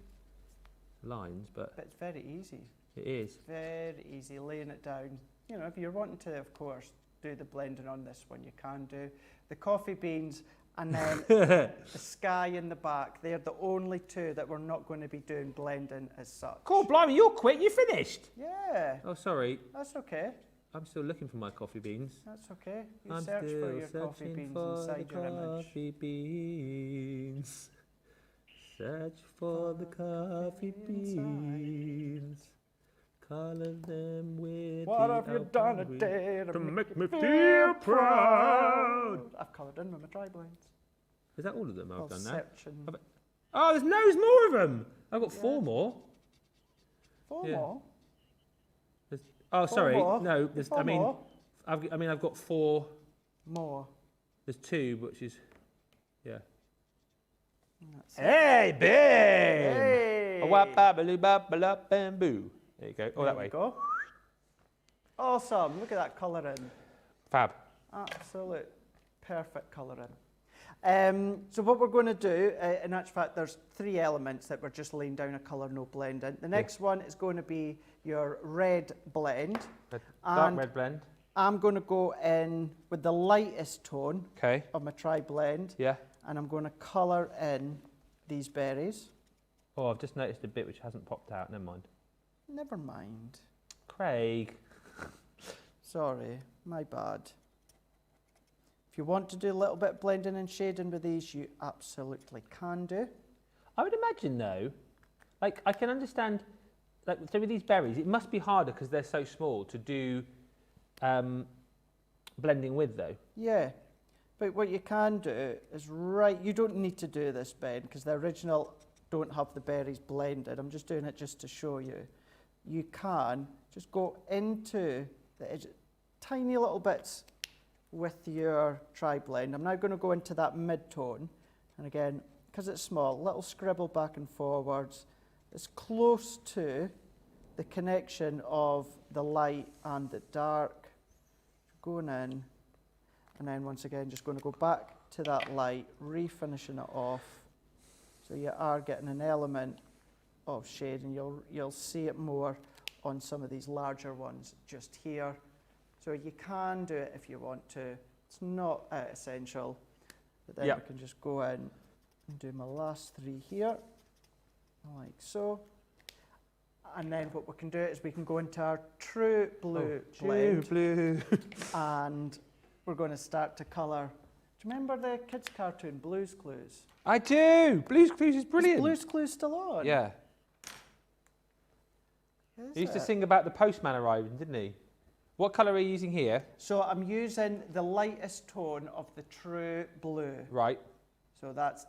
lines, but it's very easy. It is. Very easy, laying it down. You know, if you're wanting to, of course, do the blending on this one, you can do. The coffee beans and then the sky in the back, they're the only two that we're not going to be doing blending as such. Cool, blimey, you're quick, you finished. Yeah. Oh, sorry. That's okay. I'm still looking for my coffee beans. That's okay. You I'm search still for your coffee searching beans for inside the your image. coffee beans. Search for the coffee beans. Colour them with What the have you done alpine today To make me feel proud. I've coloured in with my tri-blends. Is that all of them I've done now? Searching. Oh, there's loads more of them. I've got 4 more. 4 Yeah. more? Oh, sorry. more? No, there's, Four I mean, more? I've got 4. More. There's 2, which is, yeah. Hey, Ben! Hey! A wap babaloo babala bamboo. There you go. Oh, that There way. we go. Awesome. Look at that colouring. Fab. Absolute perfect colouring. So what we're going to do, in actual fact, there's 3 elements that we're just laying down a colour, no blending. The next one is going to be your red blend. Dark And red blend. I'm going to go in with the lightest tone Okay. of my tri-blend, Yeah. and I'm going to colour in these berries. Oh, I've just noticed a bit which hasn't popped out. Never mind. Never mind. Craig. Sorry, my bad. If you want to do a little bit of blending and shading with these, you absolutely can do. I would imagine though, like I can understand, like so with these berries, it must be harder because they're so small to do blending with though. Yeah, but what you can do is you don't need to do this, Ben, because the original don't have the berries blended. I'm just doing it just to show you. You can just go into the edge, tiny little bits with your tri-blend. I'm now going to go into that mid-tone, and again, because it's small, little scribble back and forwards, as close to the connection of the light and the dark, going in, and then once again, just going to go back to that light, refinishing it off, so you are getting an element of shade, and you'll see it more on some of these larger ones just here. So you can do it if you want to. It's not essential. But then I can just go in and do my last 3 here, like so. And then what we can do is we can go into our true blue blend. Blue. And we're going to start to colour. Do you remember the kids' cartoon, Blue's Clues? I do. Blue's Clues is brilliant. Is Blue's Clues still on? Yeah. Is He used to it? sing about the postman arriving, didn't he? What colour are you using here? So I'm using the lightest tone of the true blue. Right. So that's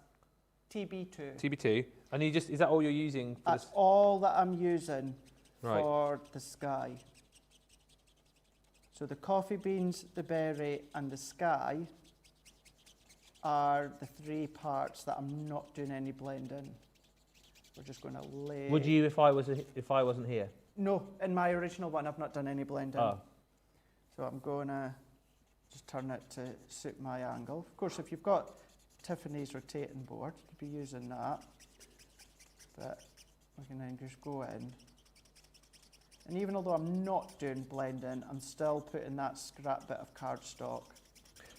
TB2. TB2. And you just, is that all you're using for That's this? all that I'm using Right. for the sky. So the coffee beans, the berry and the sky are the 3 parts that I'm not doing any blending. We're just going to lay... Would you if I wasn't here? No, in my original one I've not done any blending. Oh. So I'm going to just turn it to suit my angle. Of course, if you've got Tiffany's rotating board, you could be using that. But we can then just go in. And even although I'm not doing blending, I'm still putting that scrap bit of cardstock.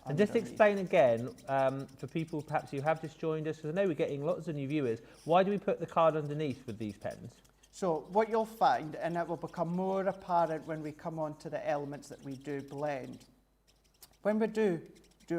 And just underneath. explain again, for people perhaps who have just joined us, because I know we're getting lots of new viewers, why do we put the card underneath with these pens? So what you'll find, and it will become more apparent when we come on to the elements that we do blend. When we do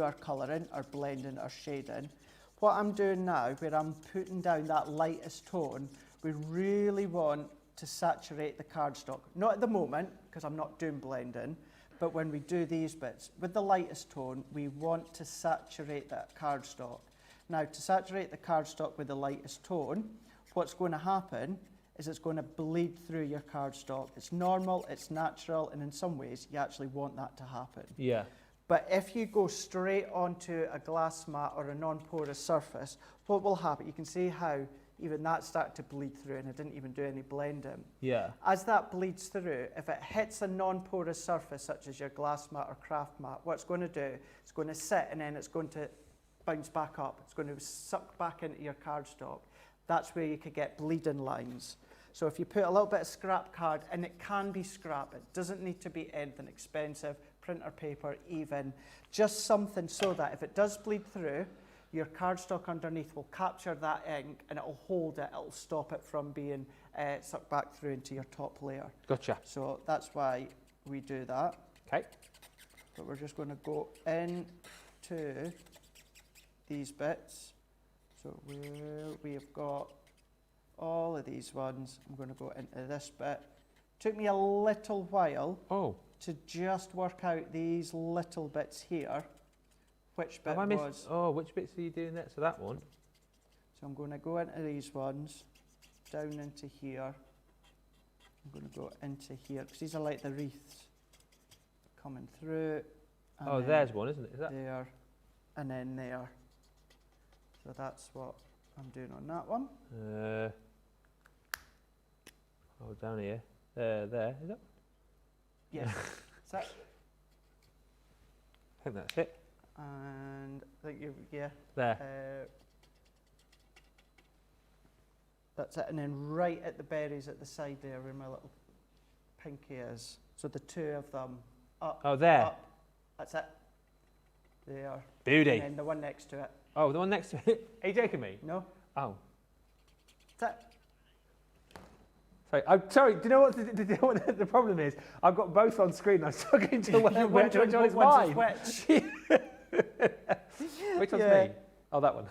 our colouring, our blending, our shading, what I'm doing now, where I'm putting down that lightest tone, we really want to saturate the cardstock. Not at the moment, because I'm not doing blending, but when we do these bits, with the lightest tone, we want to saturate that cardstock. Now, to saturate the cardstock with the lightest tone, what's going to happen is it's going to bleed through your cardstock. It's normal, it's natural, and in some ways, you actually want that to happen. Yeah. But if you go straight onto a glass mat or a non-porous surface, what will happen, you can see how even that started to bleed through and I didn't even do any blending. Yeah. As that bleeds through, if it hits a non-porous surface such as your glass mat or craft mat, what it's going to do, it's going to sit and then it's going to bounce back up. It's going to suck back into your cardstock. That's where you could get bleeding lines. So if you put a little bit of scrap card, and it can be scrap, it doesn't need to be anything expensive, printer paper even, just something so that if it does bleed through, your cardstock underneath will capture that ink and it'll hold it, it'll stop it from being sucked back through into your top layer. Gotcha. So that's why we do that. Okay. But we're just going to go into these bits. So we have got all of these ones. I'm going to go into this bit. Took me a little while to just work out these little bits here. Which bit was... Oh, which bits are you doing that? So that one? So I'm going to go into these ones, down into here. I'm going to go into here, because these are like the wreaths coming through. Oh, there's one, isn't it? Is that? There, and then there. So that's what I'm doing on that one. Oh, down here. There, is that? Yes. So, I think that's it. and I think yeah. There. That's it, and then right at the berries at the side there where my little pinky is. So the two of them up. Oh, there. Up. That's it. There. Beauty. And then the one next to it. Oh, the one next to it. Are you joking me? No. Oh. That's it. Sorry, I'm sorry. Do you know what the problem is? I've got both on screen. I'm struggling to You're which one is mine. which. Which one's Yeah. me? Oh, that one.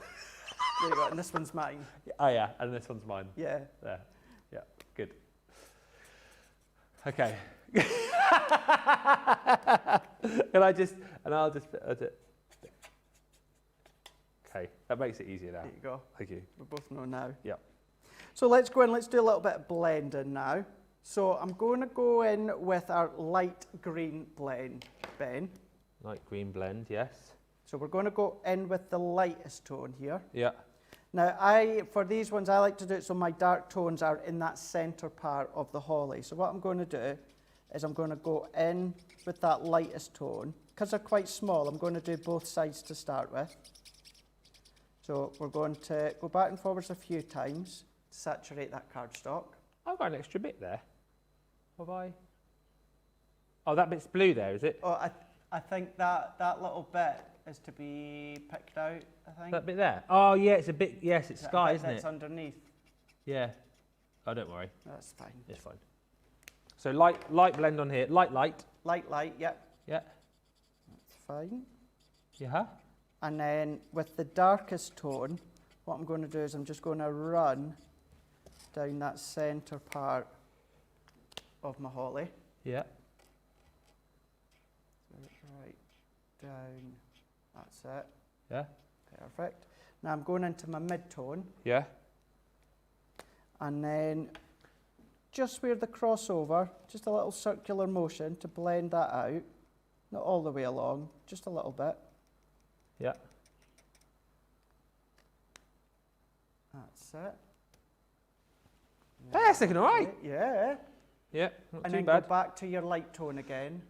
There you go, and this one's mine. Oh yeah, and this one's mine. Yeah. There. Yeah. Good. Okay. I'll just. Okay, that makes it easier now. There you go. Thank you. We both know now. Yeah. So let's go in, let's do a little bit of blending now. So I'm going to go in with our light green blend, Ben. Light green blend, yes. So we're going to go in with the lightest tone here. Yeah. Now, for these ones, I like to do it so my dark tones are in that centre part of the holly. So what I'm going to do is I'm going to go in with that lightest tone. Because they're quite small, I'm going to do both sides to start with. So we're going to go back and forwards a few times, saturate that cardstock. I've got an extra bit there. Have I? Oh, that bit's blue there, is it? Oh, I think that little bit is to be picked out, I think. That bit there? Oh, yeah, it's a bit, yes, it's sky, isn't That's it? underneath. Yeah. Oh, don't worry. That's fine. It's fine. So light blend on here. Light. Light, yep. Yeah. That's fine. Yeah. And then with the darkest tone, what I'm going to do is I'm just going to run down that centre part of my holly. Yeah. Right down, that's it. Yeah. Perfect. Now I'm going into my mid-tone, Yeah. and then just where the crossover, just a little circular motion to blend that out. Not all the way along, just a little bit. Yeah. That's it. That's looking all right. Yeah. Yeah, not And too then bad. go back to your light tone again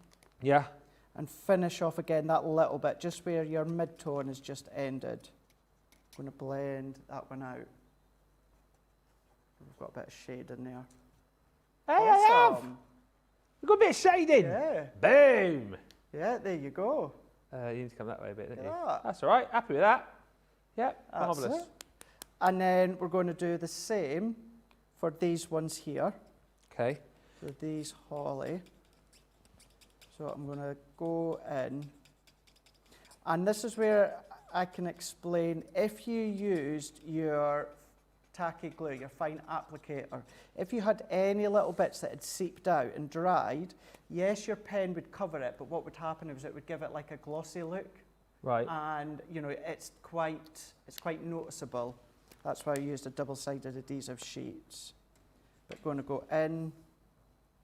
Yeah. and finish off again that little bit, just where your mid-tone is just ended. I'm going to blend that one out. We've got a bit of shade in there. Hey, I have. Awesome. We've got a bit of shading. Yeah. Boom. Yeah, there you go. You need to come that way a bit, don't you? Yeah. That's all right. Happy with that. Yeah, That's marvellous. it. And then we're going to do the same for these ones here. Okay. So these holly. So I'm going to go in. And this is where I can explain, if you used your tacky glue, your fine applicator, if you had any little bits that had seeped out and dried, yes, your pen would cover it, but what would happen is it would give it like a glossy look. Right. And you know, it's quite noticeable. That's why I used a double-sided adhesive sheet. But going to go in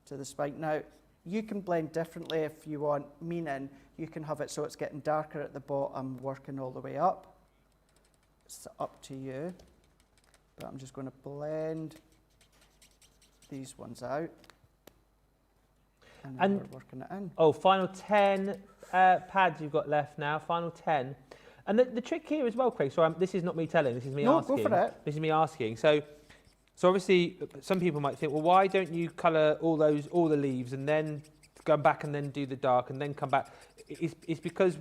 to the spike. Now, you can blend differently if you want, meaning you can have it so it's getting darker at the bottom, working all the way up. It's up to you. So I'm just going to blend these ones out. And then we're working it in. Oh, final 10 pads you've got left now, final 10. And the trick here as well, Craig, so this is not me telling, this is me asking. No, go for it. This is me asking. So obviously, some people might think, well, why don't you colour all the leaves and then go back and then do the dark and then come back? It's because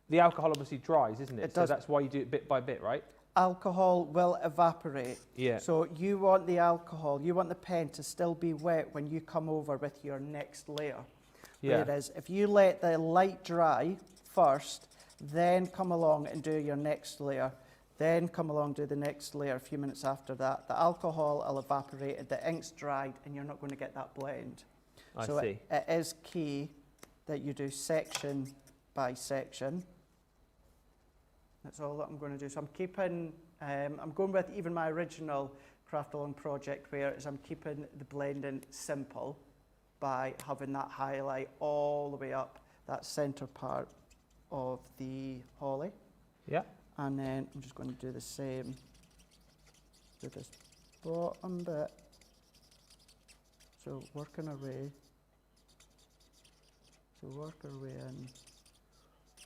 the alcohol obviously dries, isn't it? It does. So that's why you do it bit by bit, right? Alcohol will evaporate. Yeah. So you want the alcohol, you want the pen to still be wet when you come over with your next layer. Yeah. Whereas if you let the light dry first, then come along and do your next layer, then come along do the next layer a few minutes after that, the alcohol will evaporate, the ink's dried, and you're not going to get that blend. I so see. It is key that you do section by section. That's all that I'm going to do. So I'm keeping, I'm going with even my original Craft Along project, where I'm keeping the blending simple by having that highlight all the way up that centre part of the holly. Yeah. And then I'm just going to do the same with this bottom bit. So working away. So work our way in.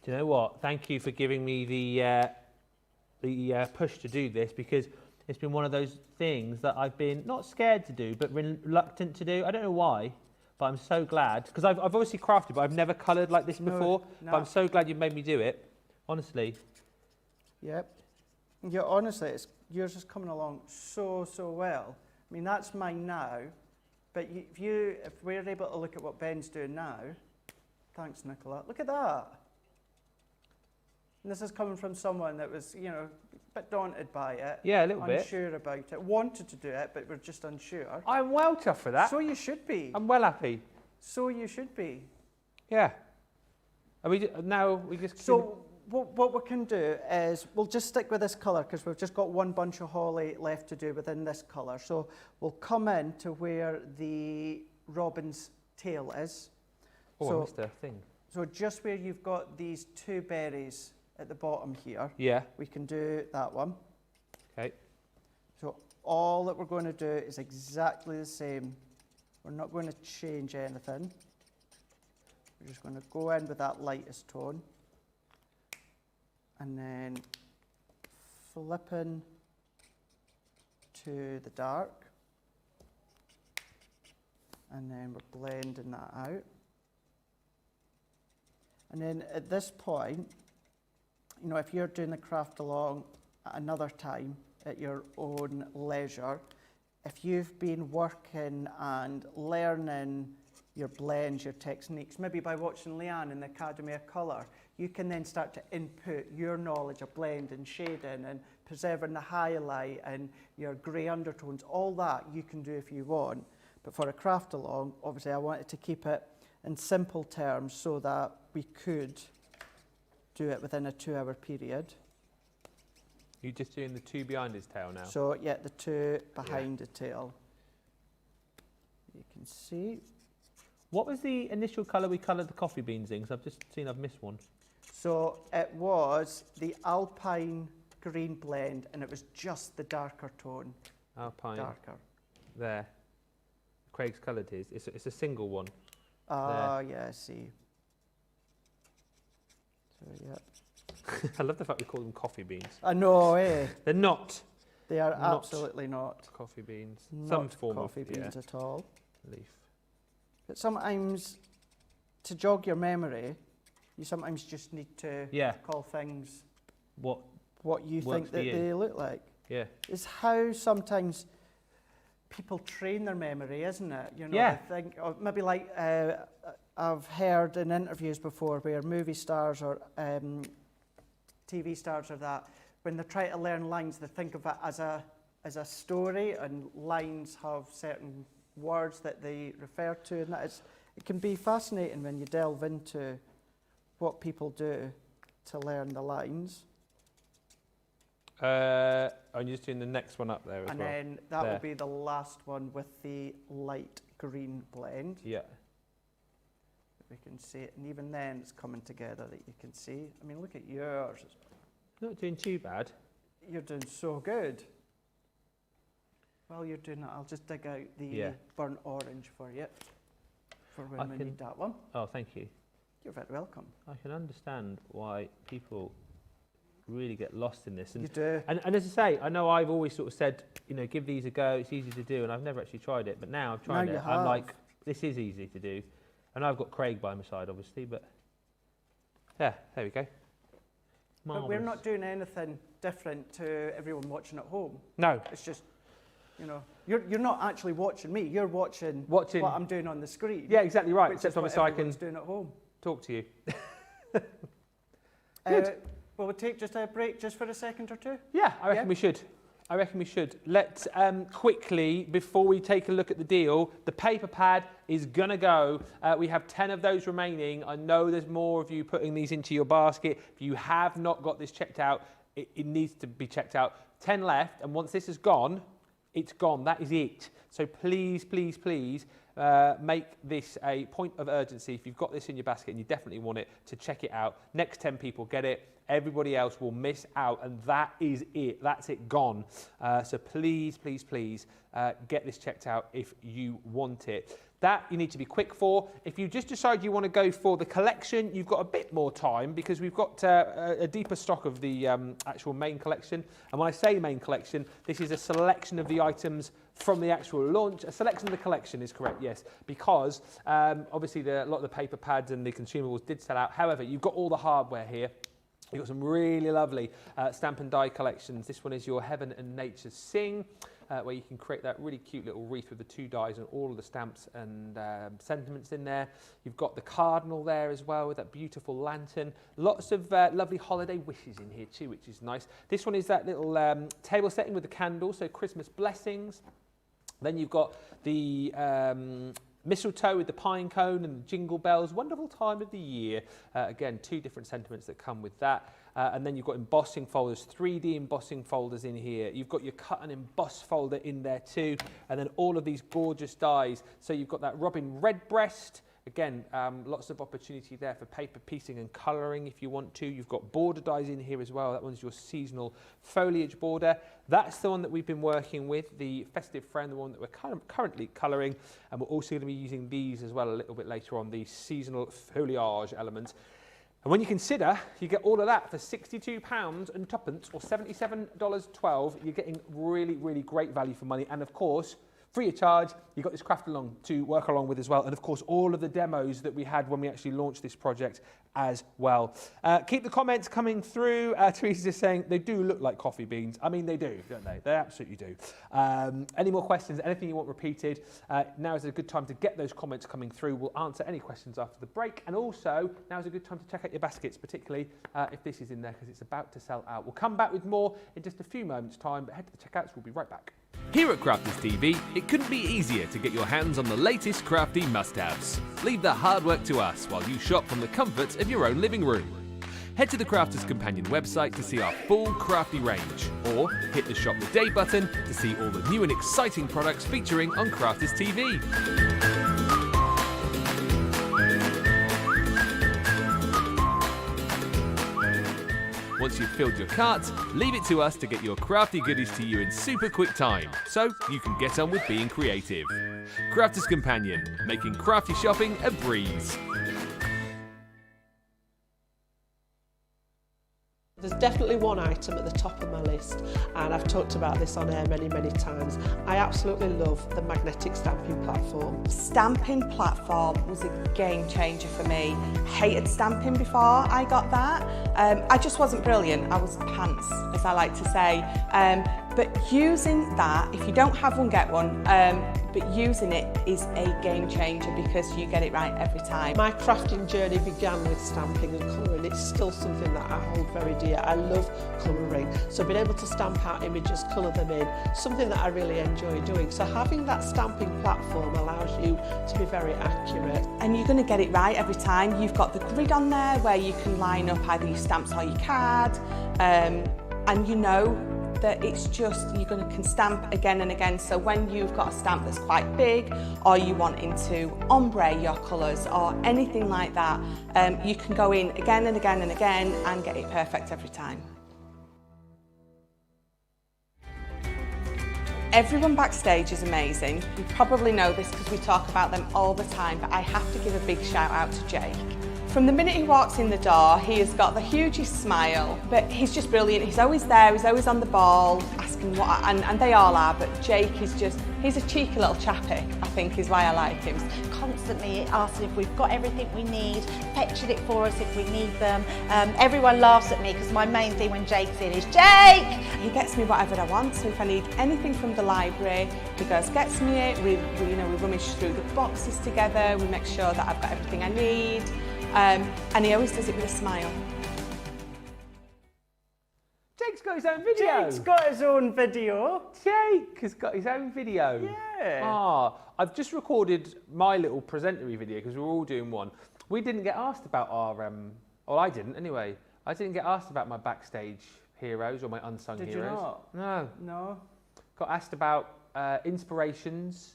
Do you know what? Thank you for giving me the push to do this, because it's been one of those things that I've been not scared to do, but reluctant to do. I don't know why, but I'm so glad, because I've obviously crafted, but I've never coloured like this before. No. But I'm so glad you made me do it, honestly. Yep. Yeah, honestly, yours is coming along so well. I mean, that's mine now, but if we're able to look at what Ben's doing now, thanks, Nicola. Look at that. And this is coming from someone that was, you know, a bit daunted by it. Yeah, a little bit. Unsure about it. Wanted to do it, but we're just unsure. I'm well chuffed for that. So you should be. I'm well happy. So you should be. Yeah. Are we now we just? So what we can do is we'll just stick with this colour, because we've just got one bunch of holly left to do within this colour. So we'll come in to where the robin's tail is. Oh, so, I missed a thing. So just where you've got these two berries at the bottom here, Yeah. we can do that one. Okay. So all that we're going to do is exactly the same. We're not going to change anything. We're just going to go in with that lightest tone. And then flipping to the dark. And then we're blending that out. And then at this point, you know, if you're doing the craft along at another time at your own leisure, if you've been working and learning your blends, your techniques, maybe by watching Leanne in the Academy of Colour, you can then start to input your knowledge of blend and shading and preserving the highlight and your grey undertones. All that you can do if you want. But for a craft along, obviously I wanted to keep it in simple terms so that we could do it within a 2-hour period. You're just doing the two behind his tail now. So yeah, the two behind the tail. You can see. What was the initial colour we coloured the coffee beans in? Because I've just seen I've missed one. So it was the Alpine green blend, and it was just the darker tone. Alpine. Darker. There. Craig's coloured his. It's a single one. Ah, yeah, I see. So yeah. I love the fact we call them coffee beans. I know, eh? They're not They are Not absolutely not. coffee beans. Not Some form coffee of beans at all. leaf. But sometimes, to jog your memory, you sometimes just need to Yeah. call things What? what you Works think for that you. they look like. Yeah. It's how sometimes people train their memory, isn't it? You know, Yeah. they think, or maybe like I've heard in interviews before where movie stars or TV stars or that, when they're trying to learn lines, they think of it as a story, and lines have certain words that they refer to, and it can be fascinating when you delve into what people do to learn the lines. And you're just doing the next one up there as And well. then that There. will be the last one with the light green blend. Yeah. We can see it, and even then it's coming together that you can see. I mean, look at yours. Not doing too bad. You're doing so good. while you're doing that, I'll just dig out the burnt orange for you, for when we need that one. Oh, thank you. You're very welcome. I can understand why people really get lost in this. And, you do. And as I say, I know I've always sort of said, you know, give these a go, it's easy to do, and I've never actually tried it, but now I've tried it, I'm like, this is easy to do. And I've got Craig by my side, obviously, but yeah, there we go. Marvellous. But we're not doing anything different to everyone watching at home. No. It's just, you know, you're not actually watching me, you're watching what I'm doing on the screen. Yeah, exactly right, except obviously I can doing at home. Talk to you. Well, we'll take just a break just for a second or two. Yeah, I reckon we should. I reckon we should. Let's quickly, before we take a look at the deal, the paper pad is going to go. We have 10 of those remaining. I know there's more of you putting these into your basket. If you have not got this checked out, it needs to be checked out. 10 left, and once this is gone, it's gone. That is it. So please, please, please, make this a point of urgency. If you've got this in your basket and you definitely want it, to check it out. Next 10 people get it. Everybody else will miss out, and that is it. That's it gone. So please, please, please get this checked out if you want it. That you need to be quick for. If you just decide you want to go for the collection, you've got a bit more time because we've got a deeper stock of the actual main collection. And when I say main collection, this is a selection of the items from the actual launch. A selection of the collection is correct, yes, because obviously a lot of the paper pads and the consumables did sell out. However, you've got all the hardware here. You've got some really lovely stamp and die collections. This one is your Heaven and Nature Sing, where you can create that really cute little wreath with the 2 dies and all of the stamps and sentiments in there. You've got the cardinal there as well with that beautiful lantern. Lots of lovely holiday wishes in here too, which is nice. This one is that little table setting with the candles, so Christmas blessings. Then you've got the mistletoe with the pine cone and the jingle bells. Wonderful time of the year. Again, 2 different sentiments that come with that. And then you've got embossing folders, 3D embossing folders in here. You've got your cut and emboss folder in there too. And then all of these gorgeous dies. So you've got that Robin Redbreast. Again, lots of opportunity there for paper piecing and colouring if you want to. You've got border dies in here as well. That one's your seasonal foliage border. That's the one that we've been working with, the festive friend, the one that we're currently colouring. And we're also going to be using these as well a little bit later on, the seasonal foliage elements. And when you consider you get all of that for £62 and tuppence or $77.12, you're getting really, really great value for money. And of course, free of charge, you've got this craft along to work along with as well. And of course, all of the demos that we had when we actually launched this project as well. Keep the comments coming through. Teresa's just saying they do look like coffee beans. I mean, they do, don't they? They absolutely do. Any more questions, anything you want repeated, now is a good time to get those comments coming through. We'll answer any questions after the break. And also, now is a good time to check out your baskets, particularly if this is in there, because it's about to sell out. We'll come back with more in just a few moments' time, but head to the checkouts. We'll be right back. Here at Crafters TV, it couldn't be easier to get your hands on the latest crafty must-haves. Leave the hard work to us while you shop from the comforts of your own living room. Head to the Crafters Companion website to see our full crafty range, or hit the Shop the Day button to see all the new and exciting products featuring on Crafters TV. Once you've filled your cart, leave it to us to get your crafty goodies to you in super quick time, so you can get on with being creative. Crafters Companion, making crafty shopping a breeze. There's definitely one item at the top of my list, and I've talked about this on air many, many times. I absolutely love the magnetic stamping platform. Stamping platform was a game changer for me. Hated stamping before I got that. I just wasn't brilliant. I was pants, as I like to say. But using that, if you don't have one, get one. But using it is a game changer because you get it right every time. My crafting journey began with stamping and colouring. It's still something that I hold very dear. I love colouring. So being able to stamp out images, colour them in, something that I really enjoy doing. So having that stamping platform allows you to be very accurate. And you're going to get it right every time. You've got the grid on there where you can line up either your stamps or your card. And you know that it's just, can stamp again and again. So when you've got a stamp that's quite big, or you wanting to ombre your colours or anything like that, you can go in again and again and again and get it perfect every time. Everyone backstage is amazing. You probably know this because we talk about them all the time, but I have to give a big shout out to Jake. From the minute he walks in the door, he has got the hugest smile, but he's just brilliant. He's always there, he's always on the ball, asking what, and they all are, but Jake is just, he's a cheeky little chappy, I think is why I like him. Constantly asking if we've got everything we need, fetching it for us if we need them. Everyone laughs at me because my main thing when Jake's in is, Jake! He gets me whatever I want, so if I need anything from the library, he goes, gets me it, we rummage through the boxes together, we make sure that I've got everything I need. And he always does it with a smile. Jake's got his own video. Jake's got his own video. Jake has got his own video. Yeah. Ah, I've just recorded my little presentery video because we're all doing one. We didn't get asked about our, well, I didn't anyway. I didn't get asked about my backstage heroes or my unsung heroes. Did you not? No. No. Got asked about inspirations.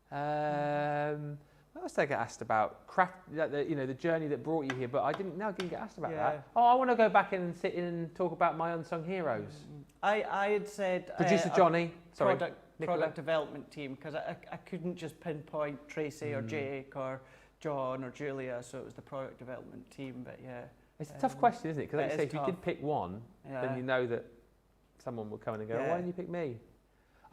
What else did I get asked about? Craft, the journey that brought you here, but I didn't get asked about that. Oh, I want to go back in and sit in and talk about my unsung heroes. I had said... Producer Johnny, sorry, product development team, because I couldn't just pinpoint Tracy or Jake or John or Julia, so it was the product development team, but yeah. It's a tough question, isn't it? Because like you say, if you tough. did pick one, then you know that someone will come in and go, why didn't you pick me?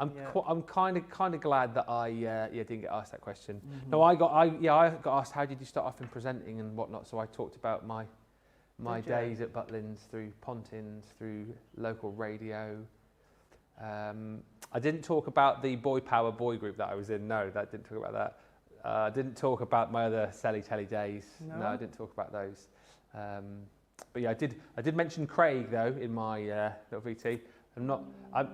I'm kind of glad that I didn't get asked that question. No, I got asked how did you start off in presenting and whatnot. So I talked about my days at Butlins, through Pontins, through local radio. I didn't talk about the boy power boy group that I was in. No, that didn't talk about that. I didn't talk about my other Sally Telly days. No, I didn't talk about those. But yeah, I did mention Craig though in my little VT. I'm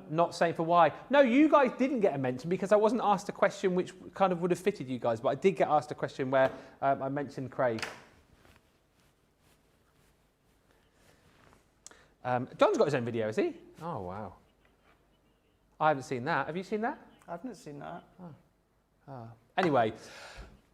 not saying for why. No, you guys didn't get a mention because I wasn't asked a question which kind of would have fitted you guys, but I did get asked a question where I mentioned Craig. John's got his own video, has he? Oh, wow. I haven't seen that. Have you seen that? I haven't seen that. Anyway,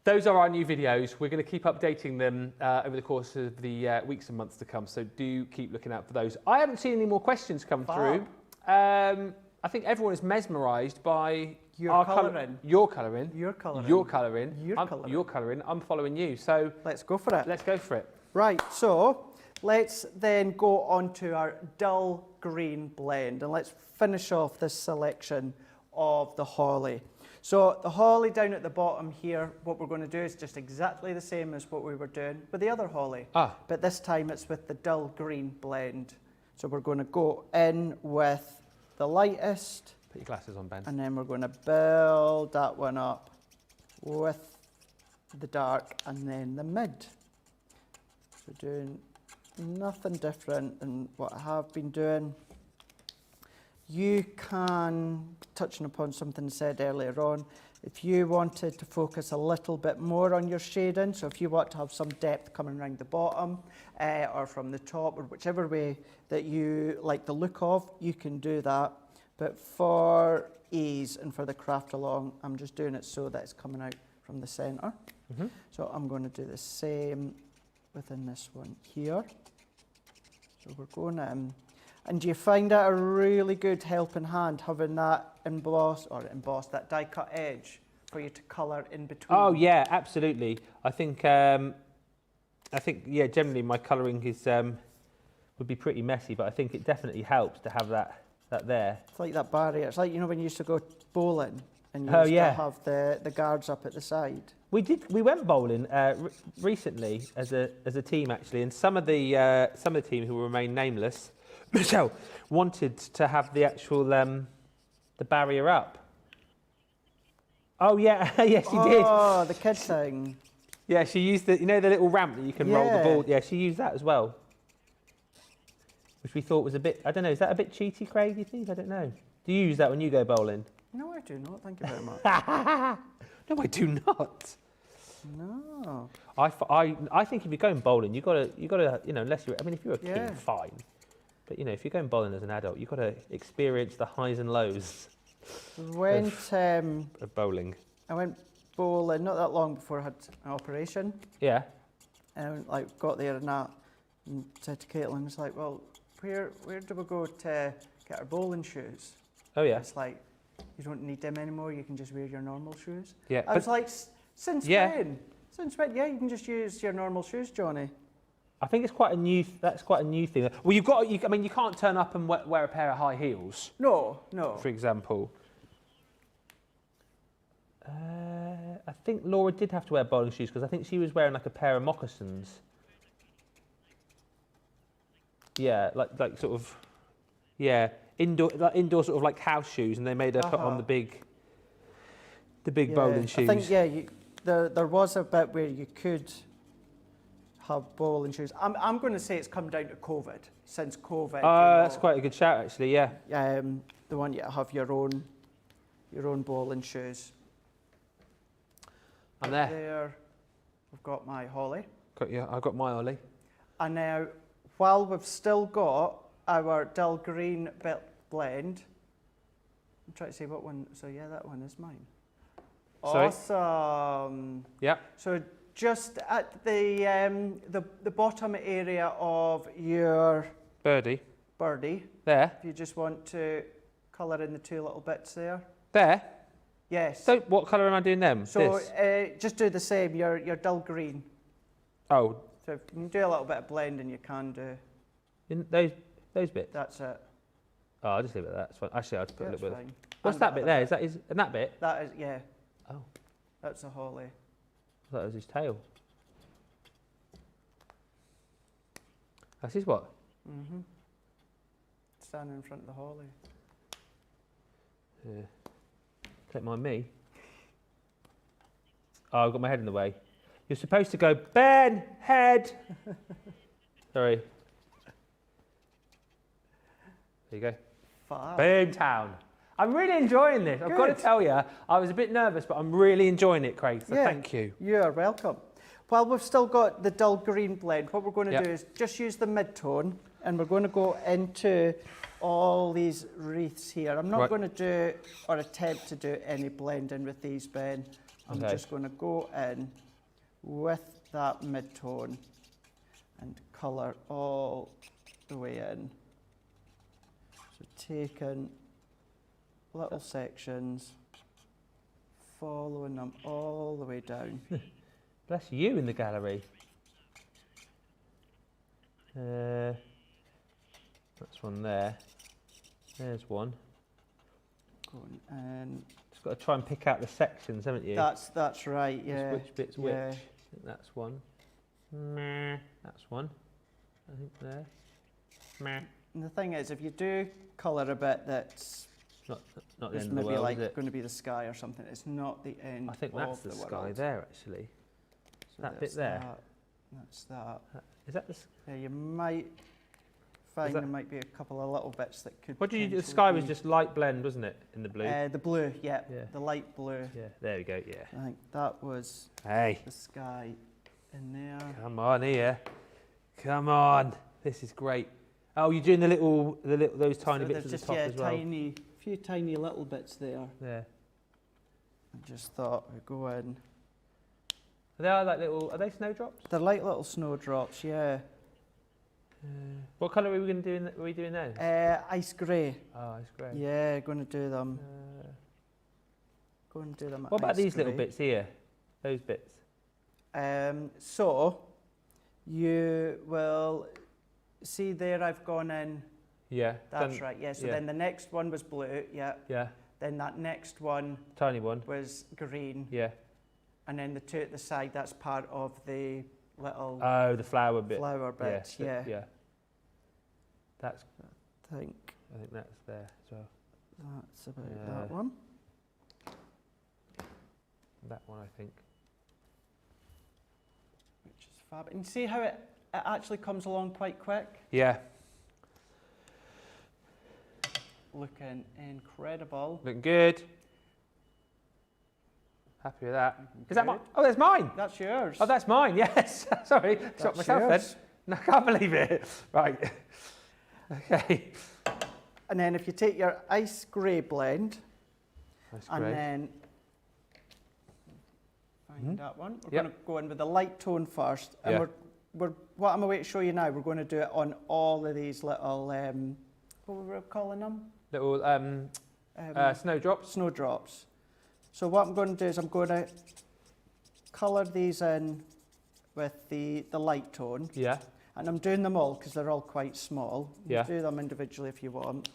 those are our new videos. We're going to keep updating them over the course of the weeks and months to come, so do keep looking out for those. I haven't seen any more questions come through. I think everyone is mesmerised by your colouring. Your colouring. Your colouring. Your colouring. Your colouring. I'm following you. So let's go for it. Let's go for it. Right, so let's then go on to our dull green blend, and let's finish off this selection of the holly. So the holly down at the bottom here, what we're going to do is just exactly the same as what we were doing with the other holly. But this time it's with the dull green blend. So we're going to go in with the lightest. Put your glasses on, Ben. And then we're going to build that one up with the dark and then the mid. So doing nothing different than what I have been doing. You can, touching upon something said earlier on, if you wanted to focus a little bit more on your shading, so if you want to have some depth coming around the bottom or from the top, or whichever way that you like the look of, you can do that. But for ease and for the craft along, I'm just doing it so that it's coming out from the centre. So I'm going to do the same within this one here. So we're going in. And do you find that a really good helping hand, having that embossed, that die cut edge for you to colour in between? Oh yeah, absolutely. I think yeah, generally my colouring is would be pretty messy, but I think it definitely helps to have that there. It's like that barrier. It's like, you know, when you used to go bowling and you used to have the guards up at the side. We went bowling recently as a team actually, and some of the team who will remain nameless, Michelle, wanted to have the actual the barrier up. Oh yeah, yes she did. Oh, the kid thing. Yeah, she used the the little ramp that you can roll the ball. Yeah, she used that as well, which we thought was a bit. I don't know. Is that a bit cheaty, Craig? Do you think? I don't know. Do you use that when you go bowling? No, I do not. Thank you very much. No, I do not. No. I think if you're going bowling, you gotta unless you're. I mean, if you're a kid, fine. But if you're going bowling as an adult, you've got to experience the highs and lows of bowling. I went bowling not that long before I had an operation. Yeah. And got there and said to Caitlin, it's like, well, where do we go to get our bowling shoes? Oh yeah. It's like, you don't need them anymore. You can just wear your normal shoes. Yeah. I was like, since Yeah. when? Since when? Yeah, you can just use your normal shoes, Johnny. I think it's quite a new. That's quite a new thing. Well, you've got. I mean, you can't turn up and wear a pair of high heels, No, no. for example. I think Laura did have to wear bowling shoes because I think she was wearing like a pair of moccasins. Yeah, like sort of, yeah, indoor sort of like house shoes, and they made her put on the big bowling shoes. I think there was a bit where you could have bowling shoes. I'm going to say it's come down to COVID. Since COVID. That's quite a good shout, actually. Yeah. The one you have your own bowling shoes. I'm there. There, I've got my holly. I've got my Ollie. And now, while we've still got our dull green blend, I'm trying to see what one. So yeah, that one is mine. Sorry? Awesome. Yeah. So just at the bottom area of your Birdie. There, if you just want to colour in the two little bits there. There. Yes. So what colour am I doing them? So This? just do the same. Your dull green. Oh. So if you can do a little bit of blending, you can do. In those bits. That's it. Oh, I'll just leave it at that. It's fine. Actually, I'll just put a little bit. Fine. What's And that bit there? Is and that bit? That is, yeah. Oh. That's a holly. I thought it was his tail. That's his what? Mm-hmm. Standing in front of the holly. Yeah. Don't mind me. Oh, I've got my head in the way. You're supposed to go, Ben, head. Sorry. There you go. Fab. Boomtown. I'm really enjoying this. I've got to tell you, I was a bit nervous, but I'm really enjoying it, Craig. So thank you. You're welcome. While we've still got the dull green blend, what we're going to do is just use the mid-tone, and we're going to go into all these wreaths here. I'm not going to do or attempt to do any blending with these, Ben. I'm just going to go in with that mid-tone and colour all the way in. So taking little sections, following them all the way down. Bless you in the gallery. That's one there. There's one. Going in. Just got to try and pick out the sections, haven't you? That's right, yeah. Which bit's which. I think that's one. That's one. I think there. And the thing is, if you do colour a bit that's not the end of the maybe world, like is it? going to be the sky or something, it's not the end. I think that's of the world. sky there, actually. So That bit there. That's that. Is that the? Yeah, you might find there might be a couple of little bits that could. What did you do? The sky was just light blend, wasn't it, in the blue? The blue, yeah. The light blue. Yeah, there we go. Yeah. I think that was the sky in there. Come on here. Come on. This is great. Oh, you're doing those tiny bits at the top as well. Few tiny little bits there. Yeah. I just thought we'd go in. They are like little. Are they snowdrops? They're like little snowdrops, yeah. What colour are we going to do? Are we doing those? Ice grey. Oh, ice grey. Yeah, going to do them. Going to do them. What about these little grey. bits here? Those bits. So you will see there. I've gone in. Yeah. That's right. Yeah. So then the next one was blue. Yeah. Yeah. Then that next one. Tiny one. Was green. Yeah. And then the two at the side. That's part of the little. Oh, the flower bit. Flower bit. Yeah. Yeah. That's. I think that's there as well. That's about that one. That one, I think. Which is fab. And see how it actually comes along quite quick? Yeah. Looking incredible. Looking good. Happy with that. Is that mine? Oh, that's mine. That's yours. Oh, that's mine. Yes. Sorry, stopped myself yours. then. No, I can't believe it. Right. Okay. And then if you take your ice grey blend, and then find that one. We're going to go in with the light tone first, and what I'm going to show you now, we're going to do it on all of these little what were we calling them? Little Snowdrops. Snowdrops. So what I'm going to do is I'm going to colour these in with the light tone. Yeah. And I'm doing them all because they're all quite small. You Yeah. do them individually if you want.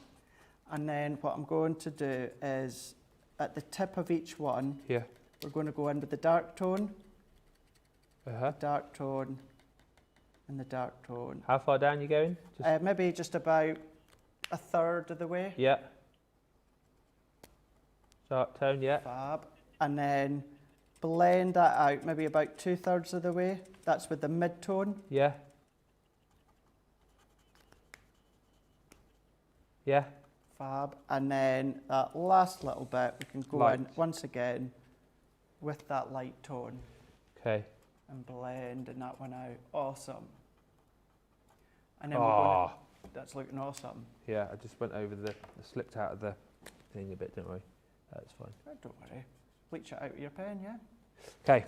And then what I'm going to do is at the tip of each one, Yeah. we're going to go in with the dark tone, Uh-huh. dark tone, and the dark tone. How far down you going? Maybe just about a third of the way. Yeah. Dark tone, yeah. Fab. And then blend that out, maybe about 2/3 of the way. That's with the mid-tone. Yeah. Yeah. Fab. And then that last little bit, we can go in Light. once again with that light tone Okay. and blending that one out. Awesome. And then we're going to, that's looking awesome. Yeah, I just went over I slipped out of the thing a bit, don't worry. That's fine. Oh, don't worry. Bleach it out with your pen, yeah? Okay.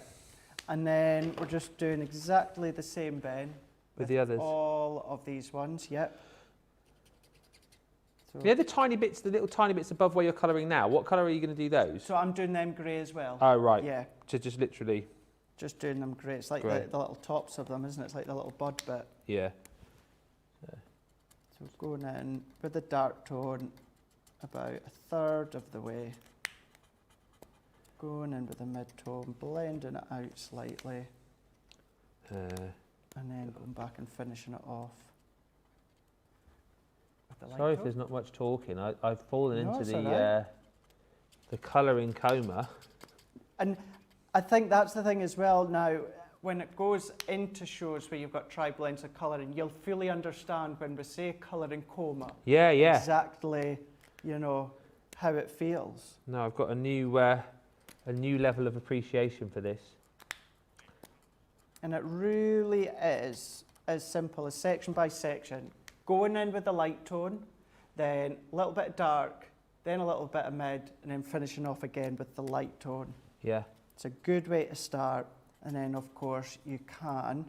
And then we're just doing exactly the same, Ben. With the others. All of these ones, yep. So, You know the tiny bits, the little tiny bits above where you're colouring now? What colour are you going to do those? so I'm doing them grey as well. Oh, right. Yeah, So just literally, just doing them grey. It's like Grey. the little tops of them, isn't it? It's like the little bud bit. yeah. So going in with the dark tone about a third of the way. Going in with the mid-tone, blending it out slightly, and then going back and finishing it off. With the light Sorry if tone. there's not much talking. I've fallen No, into it's the all right. the colouring coma. And I think that's the thing as well now, when it goes into shows where you've got tri-blends of colouring, you'll fully understand when we say colouring coma, Yeah, yeah. exactly, you know, how it feels. No, I've got a new level of appreciation for this. And it really is as simple as section by section. Going in with the light tone, then a little bit of dark, then a little bit of mid, and then finishing off again with the light tone. Yeah. It's a good way to start. And then, of course, you can,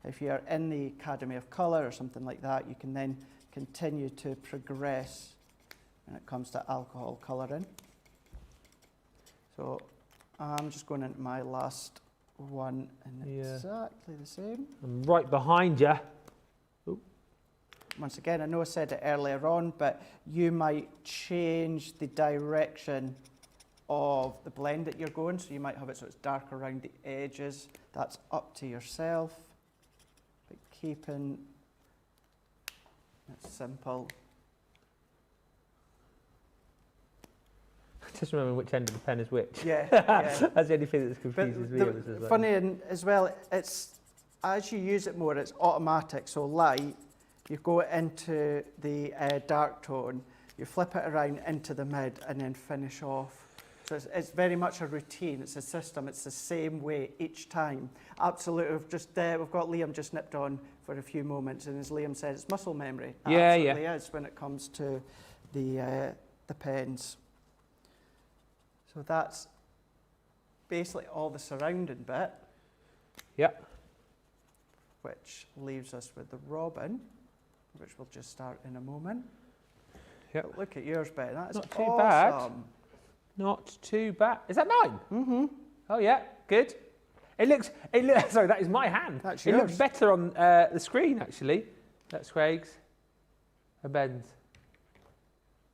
if you're in the Academy of Colour or something like that, you can then continue to progress when it comes to alcohol colouring. So I'm just going into my last one and Yeah. exactly the same. I'm right behind you. Once again, I know I said it earlier on, but you might change the direction of the blend that you're going, so you might have it so it's dark around the edges. That's up to yourself, but keeping it simple. Just remembering which end of the pen is which. Yeah, yeah. That's the only thing that But confuses me. the, funny as well, it's as you use it more, it's automatic. So light, you go into the dark tone, you flip it around into the mid, and then finish off. So it's very much a routine. It's a system. It's the same way each time. Absolutely. We've got Liam just nipped on for a few moments, and as Liam said, it's muscle memory. It Yeah, absolutely yeah. is when it comes to the pens. So that's basically all the surrounding bit, Yep. which leaves us with the robin, which we'll just start in a moment. Yep. But look at yours, Ben. That's Not too bad. awesome. Not too bad. Is that mine? Mm-hmm. Oh yeah, good. It looks. Sorry, that is my hand. That's it looks yours. better on the screen actually. That's Craig's and Ben's.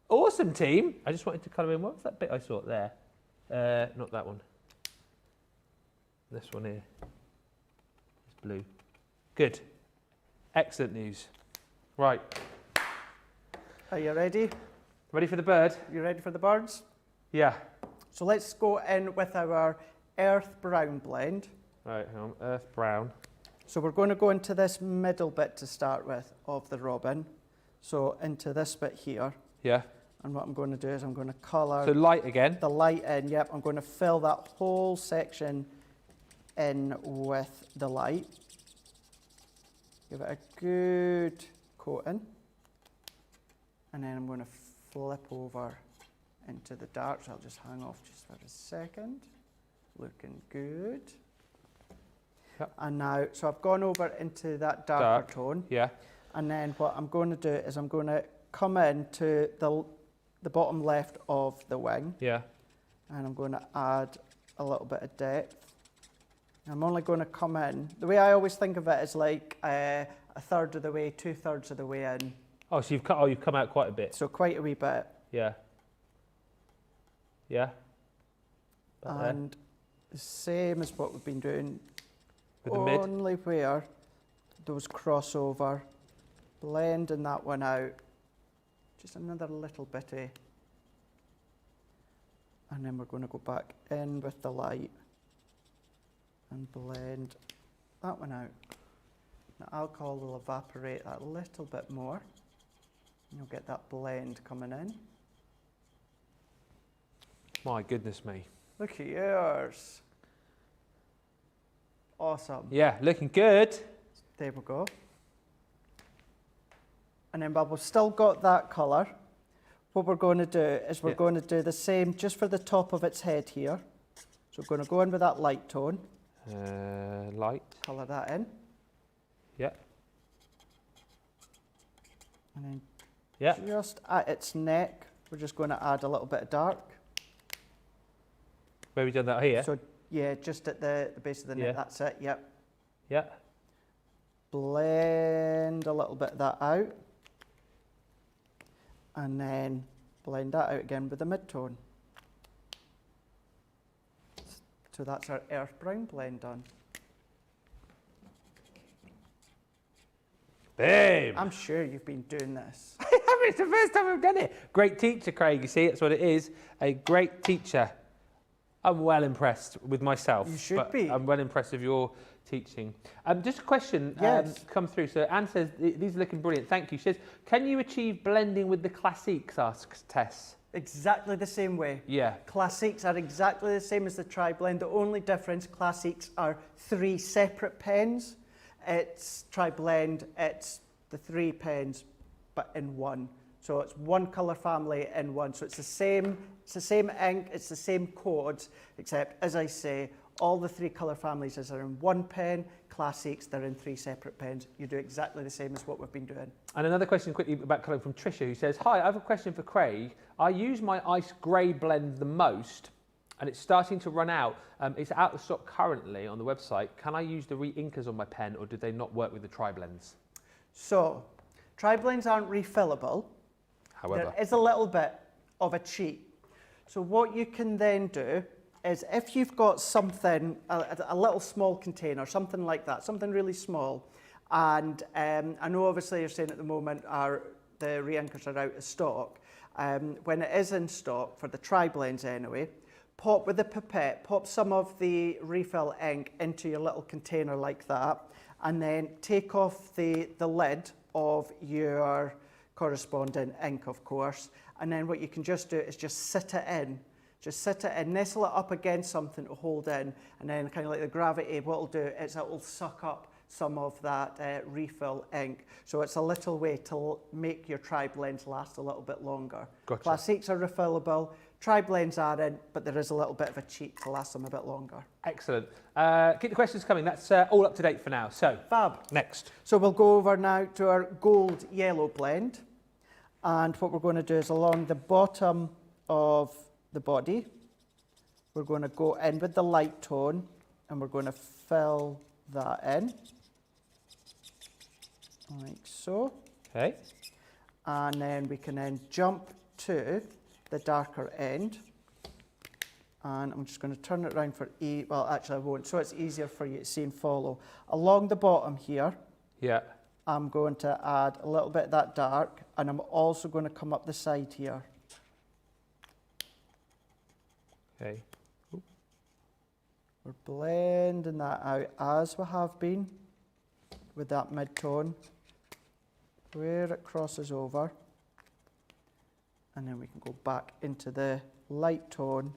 Awesome team. I just wanted to colour in. What was that bit I saw there? Not that one. This one here. It's blue. Good. Excellent news. Right. Are you ready? Ready for the bird? You ready for the birds? Yeah. So let's go in with our earth brown blend. Right, hang on. Earth brown. So we're going to go into this middle bit to start with of the robin. So into this bit here. Yeah. And what I'm going to do is I'm going to colour So light again. the light in. Yep, I'm going to fill that whole section in with the light. Give it a good coating. And then I'm going to flip over into the dark. So I'll just hang off just for a second. Looking good. Yep. And now, so I've gone over into that darker tone. Yeah. And then what I'm going to do is I'm going to come into the the bottom left of the wing. Yeah. And I'm going to add a little bit of depth. I'm only going to come in. The way I always think of it is like a third of the way, 2/3 of the way in. Oh, so you've come out quite a bit. So quite a wee bit. Yeah. Yeah. And the same as what we've been doing. With the mid. Only where those crossover, blending that one out. Just another little bitty. And then we're going to go back in with the light and blend that one out. The alcohol will evaporate that a little bit more. And you'll get that blend coming in. My goodness me. Look at yours. Awesome. Yeah, looking good. There we go. And then, Bob, we've still got that colour. What we're going to do is we're going to do the same just for the top of its head here. So we're going to go in with that light tone. Light. Colour that in. Yeah. And then Yeah. just at its neck, we're just going to add a little bit of dark. Where have we done that here? So, yeah, just at the base of the neck, Yeah. that's it, yep. Yeah. Blend a little bit of that out. And then blend that out again with the mid-tone. So that's our earth brown blend done. Boom. I'm sure you've been doing this. It's the first time we've done it. Great teacher, Craig. You see, that's what it is. A great teacher. I'm well impressed with myself. You should but be. I'm well impressed with your teaching. Just a question come through. So Anne says, these are looking brilliant. Thank you. She says, can you achieve blending with the classiques, asks Tess. Exactly the same way. Yeah. Classiques are exactly the same as the tri-blend. The only difference, classiques are 3 separate pens. It's tri-blend, it's the 3 pens, but in one. So it's one colour family in one. So it's the same ink, it's the same codes, except, as I say, all the 3 colour families are in one pen. Classics, they're in 3 separate pens. You do exactly the same as what we've been doing. And another question quickly about colour from Tricia, who says, hi, I have a question for Craig. I use my ice grey blend the most, and it's starting to run out. It's out of stock currently on the website. Can I use the re-inkers on my pen, or do they not work with the tri-blends? So, tri-blends aren't refillable. However, there is a little bit of a cheat. So what you can then do is, if you've got something, a little small container, something like that, something really small, and I know obviously you're saying at the moment the re-inkers are out of stock. When it is in stock, for the tri-blends anyway, pop with a pipette, pop some of the refill ink into your little container like that, and then take off the lid of your corresponding ink, of course, and then what you can just do is just sit it in. Just sit it in, nestle it up against something to hold in, and then kind of like the gravity, what it'll do is it will suck up some of that refill ink. So it's a little way to make your tri-blends last a little bit longer. Gotcha. Classics are refillable, tri-blends aren't, but there is a little bit of a cheat to last them a bit longer. excellent. Keep the questions coming. That's all up to date for now. So, Fab. next. So we'll go over now to our gold yellow blend. And what we're going to do is along the bottom of the body, we're going to go in with the light tone and we're going to fill that in, like so. Okay. And then we can then jump to the darker end. And I'm just going to turn it around for well, actually I won't, so it's easier for you to see and follow. Along the bottom here, Yeah. I'm going to add a little bit of that dark, and I'm also going to come up the side here. Okay. We're blending that out as we have been with that mid-tone, where it crosses over, and then we can go back into the light tone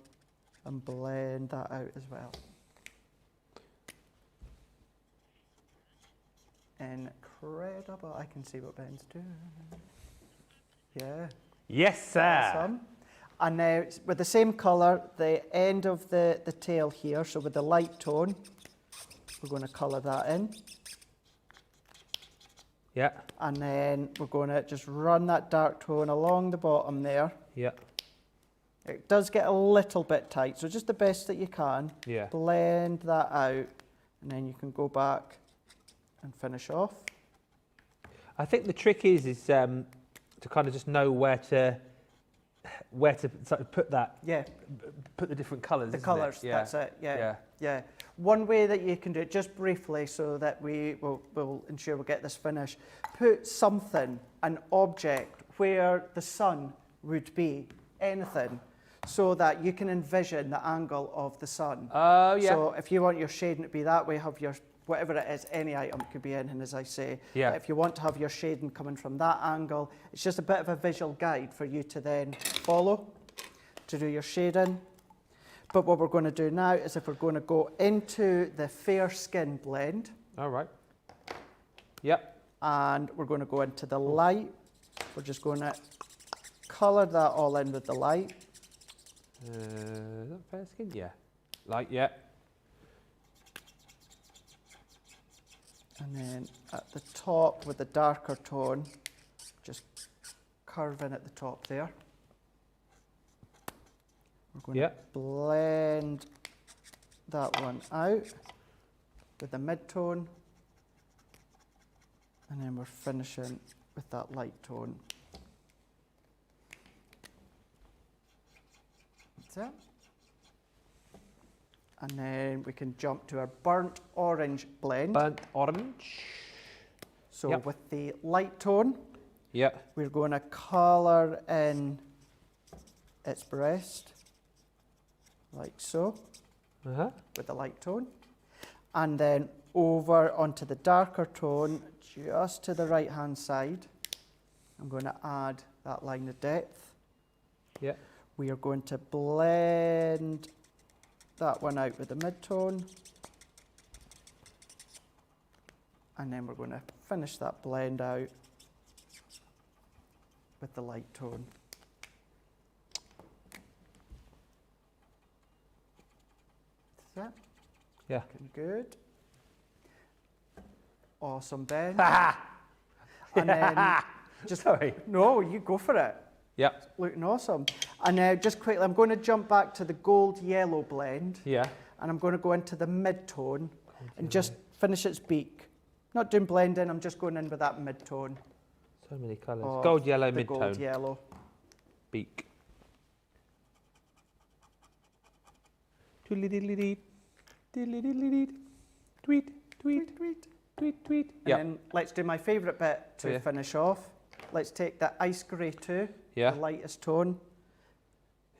and blend that out as well. Incredible. I can see what Ben's doing. Yeah. Yes, sir. Awesome. And now, with the same colour, the end of the tail here, so with the light tone, we're going to colour that in. Yeah. And then we're going to just run that dark tone along the bottom there. Yeah. It does get a little bit tight, so just the best that you can. Yeah. Blend that out, and then you can go back and finish off. I think the trick is to kind of just know where to sort of put that. Yeah. Put the different colours. The isn't colours, it? Yeah. that's it. Yeah. Yeah. Yeah. One way that you can do it, just briefly, so that we'll ensure we'll get this finished. Put something, an object, where the sun would be, anything, so that you can envision the angle of the sun. Oh, yeah. So if you want your shading to be that way, have your, whatever it is, any item could be in, and as I say, Yeah. if you want to have your shading coming from that angle, it's just a bit of a visual guide for you to then follow to do your shading. But what we're going to do now is if we're going to go into the fair skin blend. All right. Yep. And we're going to go into the light. We're just going to colour that all in with the light. Is that fair skin? Yeah. Light, yeah. And then at the top with the darker tone, just curve in at the top there. We're going to blend that one out with the mid-tone, and then we're finishing with that light tone. That's it. And then we can jump to our burnt orange blend. Burnt orange. So with the light tone, we're going to colour in its breast, like so, with the light tone. And then over onto the darker tone, just to the right hand side, I'm going to add that line of depth. Yeah. We are going to blend that one out with the mid-tone. And then we're going to finish that blend out with the light tone. That's it. Yeah. Looking good. Awesome, Ben. And then just sorry. No, you go for it. Yep. Looking awesome. And now just quickly, I'm going to jump back to the gold yellow blend. Yeah. And I'm going to go into the mid-tone and just finish its beak. Not doing blending, I'm just going in with that mid-tone. So many colours. Gold yellow, the mid-tone. Gold yellow. Beak. Tweet, tweet, tweet, tweet, tweet, tweet. And then let's do my favourite bit to finish off. Let's take the ice grey 2, the lightest tone.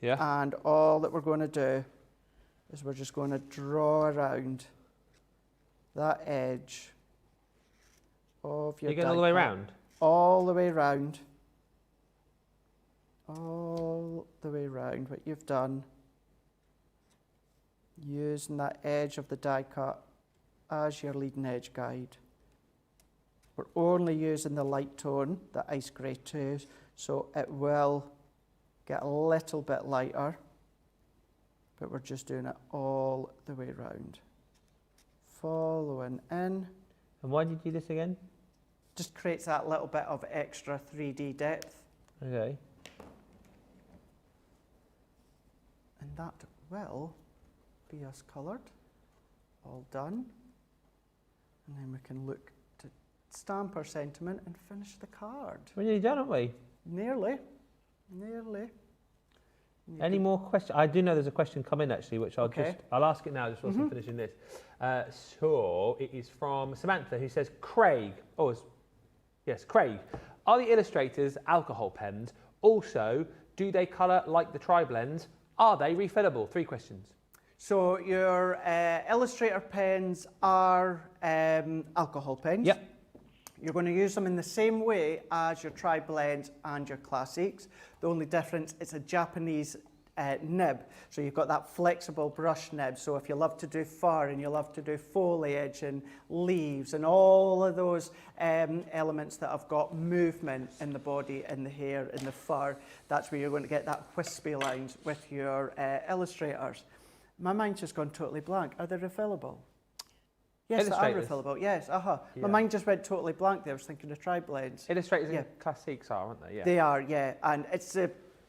Yeah. And all that we're going to do is we're just going to draw around that edge of your You're going all the way around? All the way round. All the way round what you've done. Using that edge of the die cut as your leading edge guide. We're only using the light tone, the ice grey 2, so it will get a little bit lighter, but we're just doing it all the way round. Following in. And why did you do this again? Just creates that little bit of extra 3D depth. Okay. And that will be us coloured. All done. And then we can look to stamp our sentiment and finish the card. We're nearly done, aren't we? Nearly. Nearly. Any more questions? I do know there's a question coming actually, which I'll ask it now just whilst I'm finishing this. So it is from Samantha, who says, Craig. Yes, Craig. Are the illustrators alcohol pens? Also, do they colour like the tri-blends? Are they refillable? 3 questions. So your Illustrator pens are alcohol pens. Yep. You're going to use them in the same way as your tri-blends and your classics. The only difference, it's a Japanese nib. So you've got that flexible brush nib. So if you love to do fur and you love to do foliage and leaves and all of those elements that have got movement in the body, in the hair, in the fur, that's where you're going to get that wispy lines with your illustrators. My mind's just gone totally blank. Are they refillable? Yes, they are Illustrators. refillable. Yes, My Yeah. mind just went totally blank there. I was thinking of tri-blends. Illustrators Yeah. and Classiques are, aren't they? Yeah. They are, yeah. And it's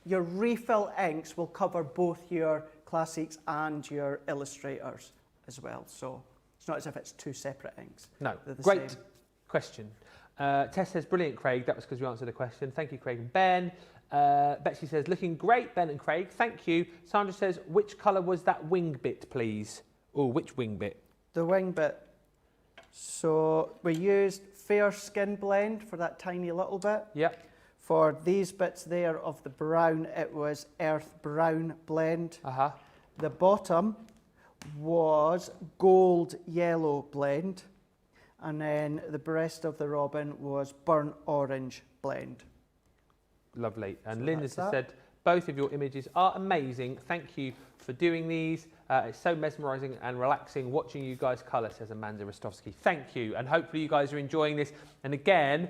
your refill inks will cover both your Classics and your Illustrators as well. So it's not as if it's two separate inks. No. They're the Great same. question. Tess says, brilliant, Craig. That was because we answered the question. Thank you, Craig and Ben. Betsy says, looking great, Ben and Craig. Thank you. Sandra says, which colour was that wing bit, please? Oh, which wing bit? The wing bit. So we used Fair Skin Blend for that tiny little bit. Yep. For these bits there of the brown, it was Earth Brown Blend. Uh-huh. The bottom was Gold Yellow Blend. And then the rest of the robin was Burnt Orange Blend. Lovely. And So Lynn that's has that. said, both of your images are amazing. Thank you for doing these. It's so mesmerising and relaxing watching you guys colour, says Amanda Rostovsky. Thank you. And hopefully you guys are enjoying this. And again,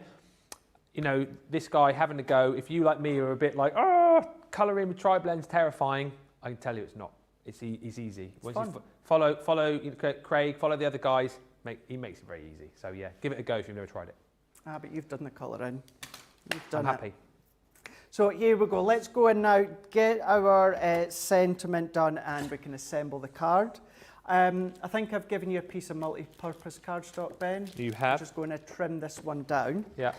you know, this guy having to go, if you like me are a bit like, oh, colouring with tri-blends terrifying, I can tell you it's not. It's easy. Once fun. you follow Craig, follow the other guys, he makes it very easy. So yeah, give it a go if you've never tried it. Ah, but you've done the colouring. You've I'm done happy. it. So here we go. Let's go in now, get our sentiment done, and we can assemble the card. I think I've given you a piece of multi-purpose cardstock, Ben. You I'm have? just going to trim this one down. Yeah.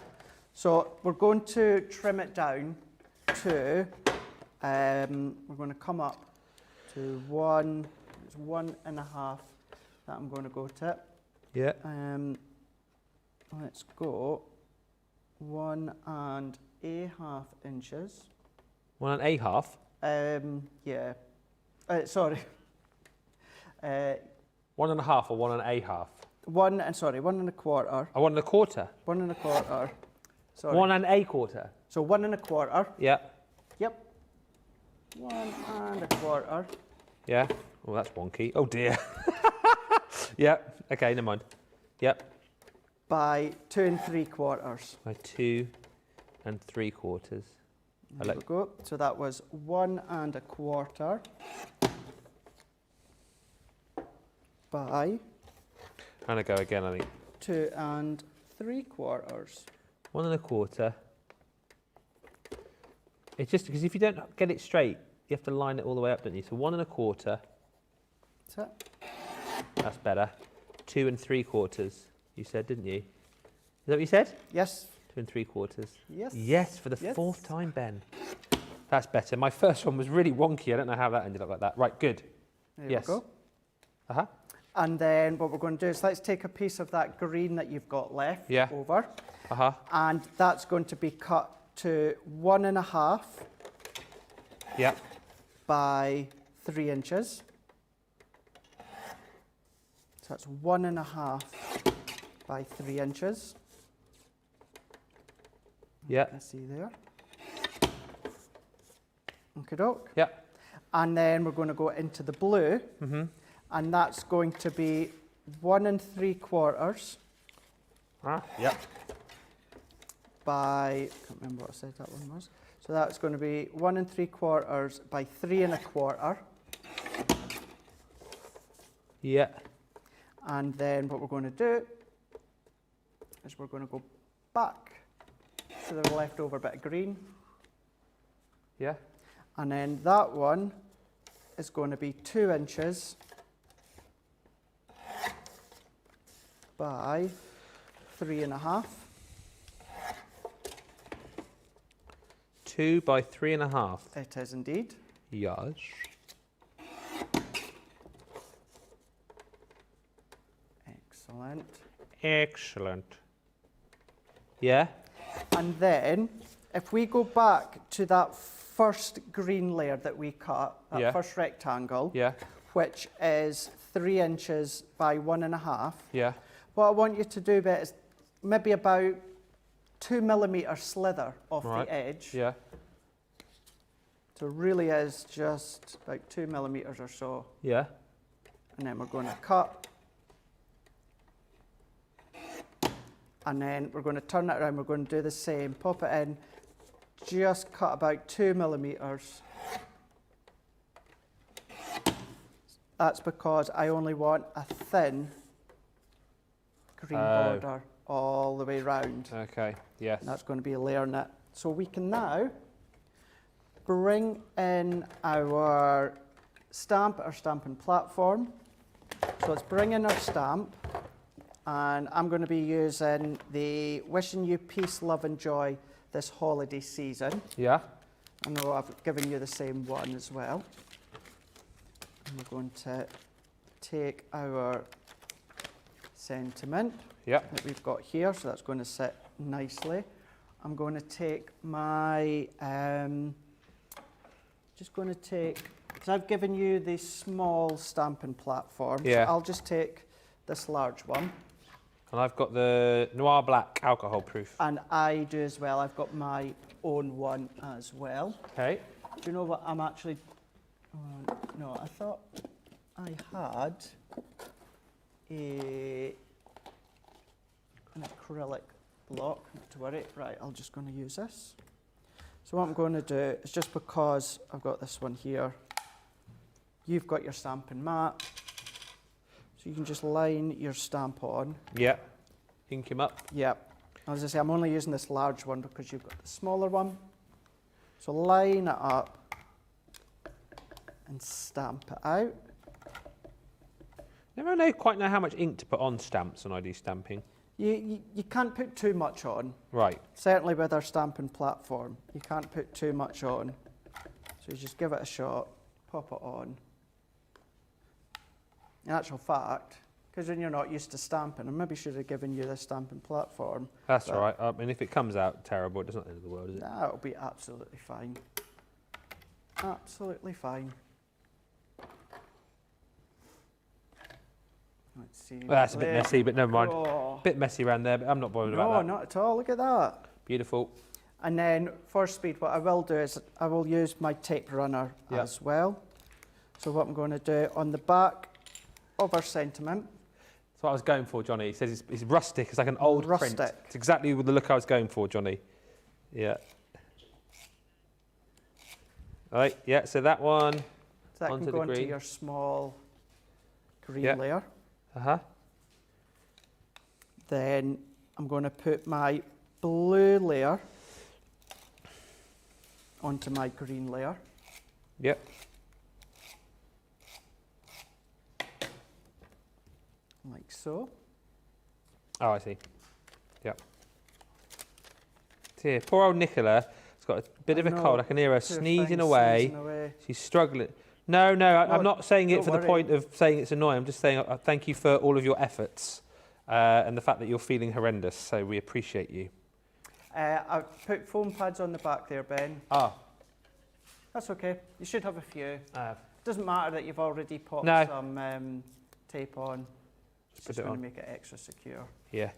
So we're going to trim it down to, we're going to come up to it's 1.5 that I'm going to go to. Yeah. Let's go 1.5 inches. 1.5. Yeah. Sorry. 1.5 or 1.5. 1.25. I 1.25. 1.25. Sorry. 1.25. So 1.25. Yeah. Yep. 1.25. Yeah. Oh, that's wonky. Oh dear. Yep. Okay, never mind. Yep. By 2 3/4. By 2 3/4. There we go. So that was 1.25 by And I go again, I think. 2 3/4. 1.25. It's just because if you don't get it straight, you have to line it all the way up, don't you? So 1.25. That's it. That's better. 2 3/4. You said, didn't you? Is that what you said? Yes. 2 3/4. Yes. Yes, for the Yes. 4th time, Ben. That's better. My first one was really wonky. I don't know how that ended up like that. Right, good. There Yes. we go. Uh-huh. And then what we're going to do is let's take a piece of that green that you've got left Yeah. over. Uh-huh. And that's going to be cut to 1.5 Yeah. by 3 inches. So that's 1.5 by 3 inches. Yeah. You can see there. Okay, doke. Yeah. And then we're going to go into the blue, and that's going to be 1 3/4 Yep. by, I can't remember what I said that one was. So that's going to be 1 3/4 by 3 1/4. Yeah. And then what we're going to do is we're going to go back to the leftover bit of green. Yeah. And then that one is going to be 2 inches by 3.5. 2 by 3.5. It is indeed. Yes. Excellent. Excellent. Yeah. And then if we go back to that first green layer that we cut, that Yeah. first rectangle, Yeah. which is 3 inches by 1.5, Yeah. what I want you to do bit is maybe about 2 millimetre slither off Right. the edge. Yeah. So it really is just about 2 millimetres or so. Yeah. And then we're going to cut. And then we're going to turn it around. We're going to do the same. Pop it in. Just cut about 2 millimetres. That's because I only want a thin green border all the way round. Okay, yes. And that's going to be layering it. So we can now bring in our stamping platform. So let's bring in our stamp, and I'm going to be using the Wishing You Peace, Love and Joy this holiday season. Yeah. I know I've given you the same one as well. And we're going to take our sentiment that we've got here, so that's going to sit nicely. I'm going to take my, because I've given you the small stamping platform, so I'll just take this large one. And I've got the Noir Black alcohol proof. And I do as well, I've got my own one as well. Okay. Do you know what I'm actually, no, I thought I had an acrylic block, not to worry. Right, I'm just going to use this. So what I'm going to do is, just because I've got this one here, you've got your stamping mat, so you can just line your stamp on. Yeah, ink him up. Yep. As I say, I'm only using this large one because you've got the smaller one. So line it up and stamp it out. Never quite know how much ink to put on stamps when I do stamping. You can't put too much on. Right. Certainly with our stamping platform, you can't put too much on. So you just give it a shot, pop it on. In actual fact, because when you're not used to stamping, I maybe should have given you this stamping platform. That's all right. I mean, if it comes out terrible, it's not the end of the world, is it? No, it'll be absolutely fine. Absolutely fine. Let's see. Well, that's a bit messy, but never mind. Oh. A bit messy around there, but I'm not bothered about that. No, not at all. Look at that. Beautiful. And then for speed, what I will do is I will use my tape runner as well. So what I'm going to do on the back of our sentiment. That's what I was going for, Johnny. He says it's rustic. It's like an old print. It's exactly the look I was going for, Johnny. Yeah. All right. Yeah. So that one. So that onto can go the green. into your small green layer. Then I'm going to put my blue layer onto my green layer. Yep. Like so. Oh, I see. Yep. Here, poor old Nicola has got a bit of a cold. I can hear her sneezing away. She's struggling. No, I'm not saying it for the point of saying it's annoying. I'm just saying thank you for all of your efforts and the fact that you're feeling horrendous. So we appreciate you. I've put foam pads on the back there, Ben. Ah. That's okay. You should have a few. Doesn't matter that you've already popped some tape on. It's just going to make it extra secure. Yeah.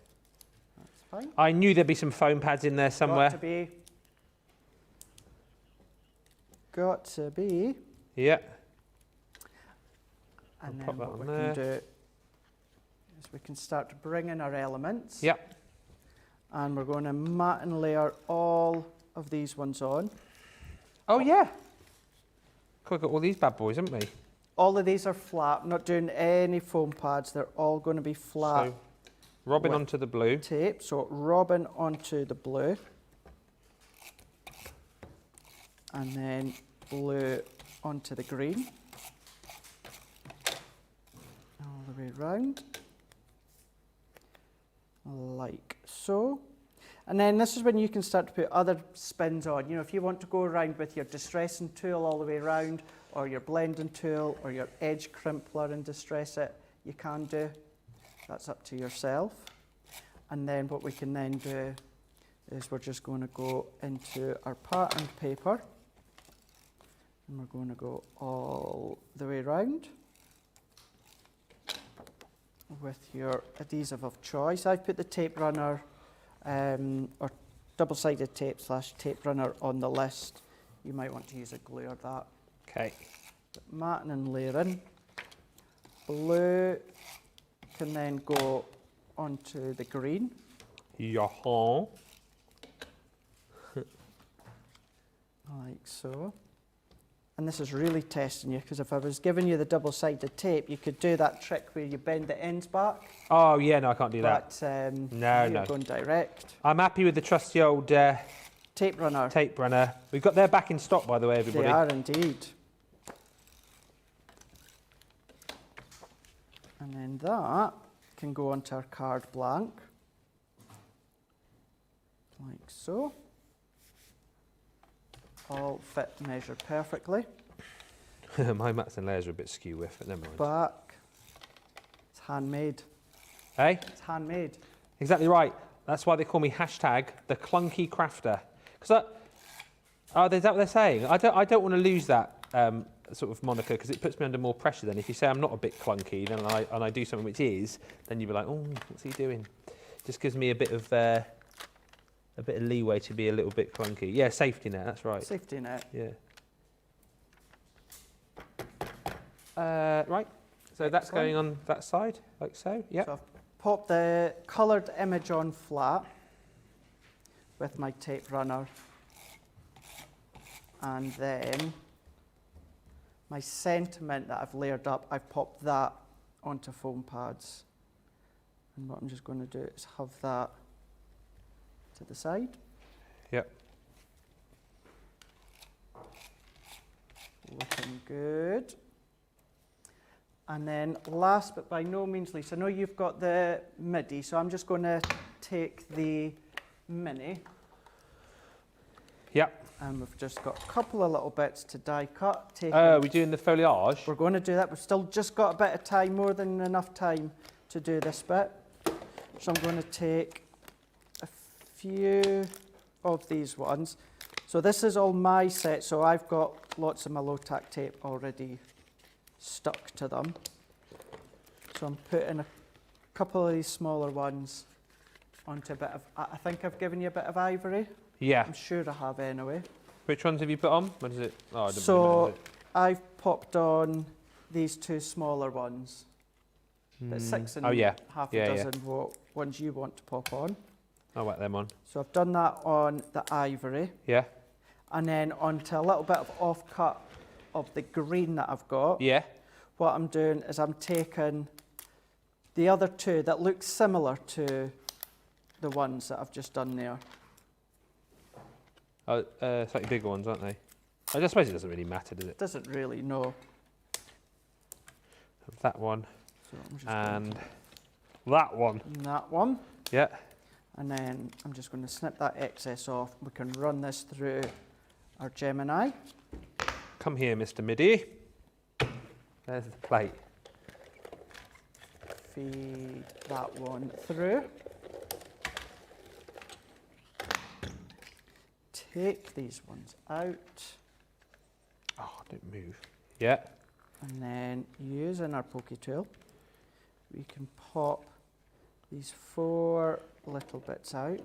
That's fine. I knew there'd be some foam pads in there somewhere. Got to be. Yeah. And then what we can do is we can start to bring in our elements. Yep. And we're going to mat and layer all of these ones on. Oh, yeah. We've got all these bad boys, haven't we? All of these are flat. I'm not doing any foam pads. They're all going to be flat. So, robbing onto the blue. Tape. So, robbing onto the blue. And then blue onto the green. All the way round. Like so. And then this is when you can start to put other spins on. You know, if you want to go around with your distressing tool all the way around, or your blending tool, or your edge crimpler and distress it, you can do. That's up to yourself. And then what we can then do is we're just going to go into our patterned paper. And we're going to go all the way around with your adhesive of choice. I've put the tape runner or double-sided tape / tape runner on the list. You might want to use a glue or that. Okay. Matting and layering. Blue can then go onto the green. Yaha. Like so. and this is really testing you, because if I was giving you the double-sided tape, you could do that trick where you bend the ends back. Oh, yeah, no, I can't do that. But No, you're no. going direct. I'm happy with the trusty old Tape runner. tape runner. We've got their back in stock, by the way, everybody. They are indeed. And then that can go onto our card blank, like so. All fit measure perfectly. My mats and layers are a bit skew with, but never mind. Back. It's handmade. Hey? It's handmade. Exactly right. That's why they call me hashtag the clunky crafter. Because is that what they're saying? I don't want to lose that sort of moniker, because it puts me under more pressure. Then if you say I'm not a bit clunky, then I do something which is, then you'll be like, oh, what's he doing? Just gives me a bit of leeway to be a little bit clunky. Yeah, safety net. That's right. Safety net. Yeah. Right. So that's going on that side, like so. Yeah. So I've popped the coloured image on flat with my tape runner, and then my sentiment that I've layered up, I've popped that onto foam pads. And what I'm just going to do is have that to the side. Yep. Looking good. And then last but by no means least, I know you've got the MIDI, so I'm just going to take the Mini. Yep. And we've just got a couple of little bits to die cut. We're doing the foliage. We're going to do that. We've still just got a bit of time, more than enough time to do this bit. So I'm going to take a few of these ones. So this is all my set, so I've got lots of my low-tack tape already stuck to them. So I'm putting a couple of these smaller ones onto a bit of, I think I've given you a bit of ivory. Yeah. I'm sure I have anyway. Which ones have you put on? What is it? Oh, I don't So know. I've popped on these two smaller ones. That's 6 and half a dozen what ones you want to pop on. I'll whack them on. So I've done that on the ivory. Yeah. And then onto a little bit of off-cut of the green that I've got. Yeah. What I'm doing is I'm taking the other two that look similar to the ones that I've just done there. Oh, slightly bigger ones, aren't they? I suppose it doesn't really matter, does it? Doesn't really, no. That one. So I'm just and that one. that one. Yeah. And then I'm just going to snip that excess off. We can run this through our Gemini. Come here, Mr. MIDI. There's the plate. Feed that one through. Take these ones out. Oh, don't move. Yeah. And then using our pokey tool, we can pop these 4 little bits out,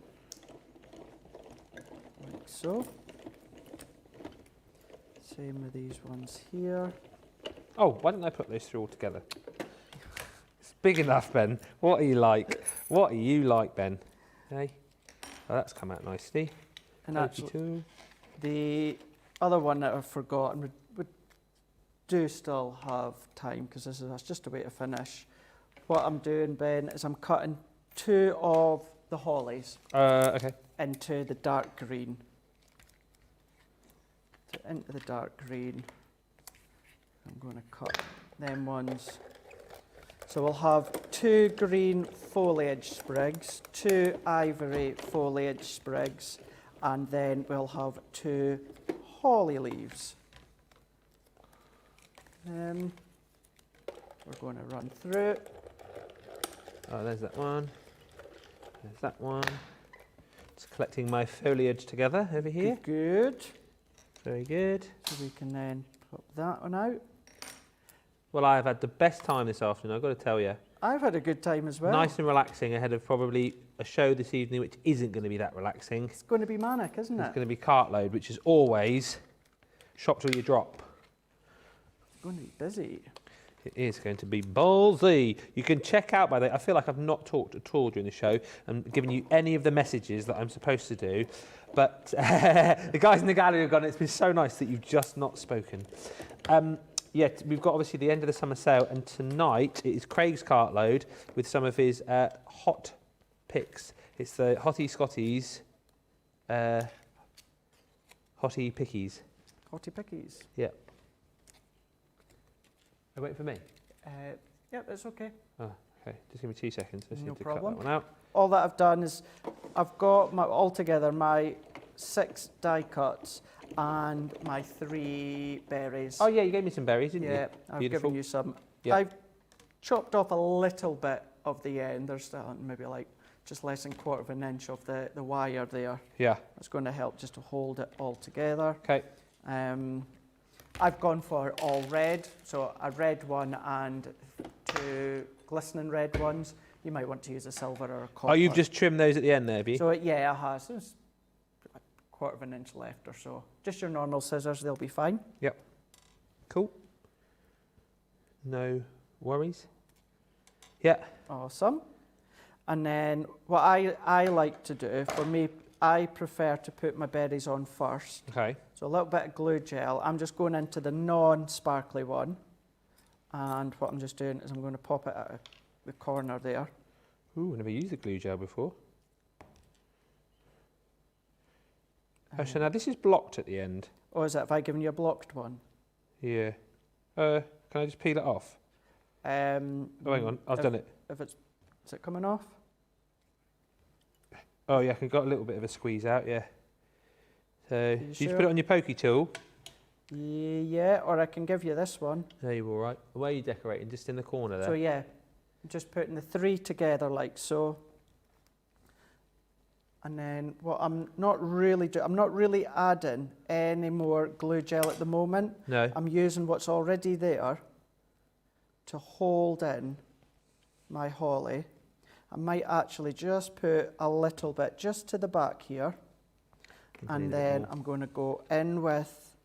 like so. Same with these ones here. Oh, why didn't I put those through all together? It's big enough, Ben. What are you like? What are you like, Ben? Hey? Oh, that's come out nicely. And actually, the other one that I forgot, and we do still have time because that's just a way to finish. What I'm doing, Ben, is I'm cutting 2 of the hollies Okay. into the dark green. So into the dark green, I'm going to cut them ones. So we'll have 2 green foliage sprigs, 2 ivory foliage sprigs, and then we'll have 2 holly leaves. We're going to run through. Oh, there's that one. There's that one. Just collecting my foliage together over here. Good. Very good. So we can then pop that one out. Well, I've had the best time this afternoon, I've got to tell you. I've had a good time as well. Nice and relaxing ahead of probably a show this evening which isn't going to be that relaxing. It's going to be manic, isn't It's it? going to be cartload, which is always shop till you drop. It's going to be busy. It is going to be ballsy. You can check out, by the way, I feel like I've not talked at all during the show and given you any of the messages that I'm supposed to do. But the guys in the gallery have gone, it's been so nice that you've just not spoken. Yeah, we've got obviously the end of the summer sale, and tonight it is Craig's cartload with some of his hot picks. It's the Hottie Scotties, Hottie Pickies. Hottie Pickies. Yeah. Are you waiting for me? Yeah, that's okay. Oh, okay. Just give me 2 seconds. I just No need to problem. cut that one out. All that I've done is I've got altogether my 6 die cuts and my 3 berries. Oh yeah, you gave me some berries, didn't you? Yeah, I've Beautiful. given you some. Yeah. I've chopped off a little bit of the end. There's maybe like just less than 1/4 of an inch of the wire there. Yeah. That's going to help just to hold it all together. Okay. I've gone for all red, so a red one and 2 glistening red ones. You might want to use a silver or a copper. Oh, you've just trimmed those at the end there, have you? So yeah, it has. There's a 1/4 of an inch left or so. Just your normal scissors, they'll be fine. Yep. Cool. No worries. Yeah. Awesome. And then what I like to do, for me, I prefer to put my berries on first. Okay. So a little bit of glue gel. I'm just going into the non-sparkly one. And what I'm just doing is I'm going to pop it at the corner there. Ooh, I've never used the glue gel before. So now this is blocked at the end. Oh, is it? Have I given you a blocked one? Yeah. Can I just peel it off? Oh, hang on. I've done it. Is it coming off? Oh, yeah, I can got a little bit of a squeeze out, yeah. So, you sure? just put it on your pokey tool. Yeah, or I can give you this one. There you all right. Where are you decorating? Just in the corner there? So yeah, just putting the 3 together like so. And then what I'm not really adding any more glue gel at the moment. No. I'm using what's already there to hold in my holly. I might actually just put a little bit just to the back here. And then I'm going to go in with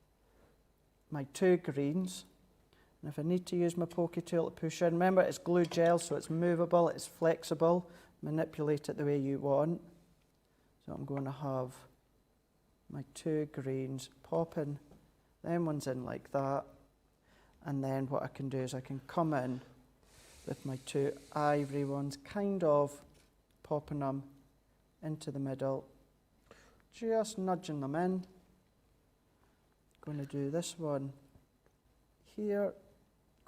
my 2 greens. And if I need to use my pokey tool to push in, remember it's glue gel, so it's movable, it's flexible. Manipulate it the way you want. So I'm going to have my 2 greens popping them ones in like that. And then what I can do is I can come in with my 2 ivory ones, kind of popping them into the middle, just nudging them in. Going to do this one here,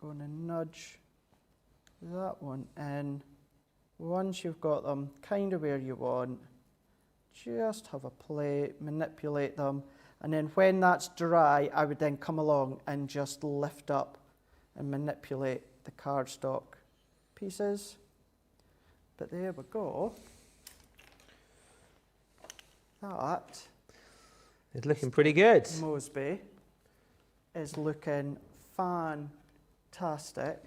going to nudge that one in. Once you've got them kind of where you want, just have a play, manipulate them, and then when that's dry, I would then come along and just lift up and manipulate the cardstock pieces. But there we go. That It's looking pretty good. Moseby is looking fantastic.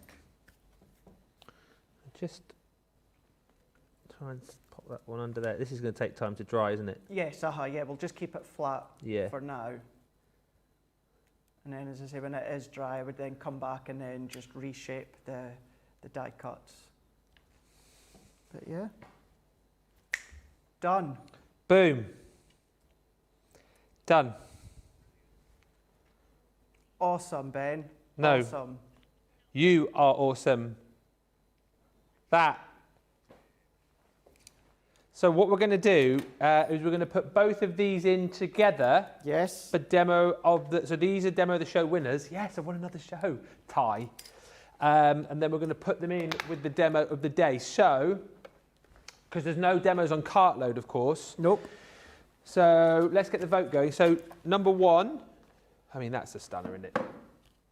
Just try and pop that one under there. This is going to take time to dry, isn't it? Yes, yeah, we'll just keep it flat for now. And then, as I say, when it is dry, I would then come back and then just reshape the die cuts. But yeah, done. Boom. Done. Awesome, Ben. No. Awesome. You are awesome. That. So what we're going to do is we're going to put both of these in together. Yes. For demo of the. So these are demo of the show winners. Yes, I won another show tie. And then we're going to put them in with the demo of the day. So, because there's no demos on Cartload, of course. Nope. So let's get the vote going. So number 1, I mean, that's a stunner, isn't it?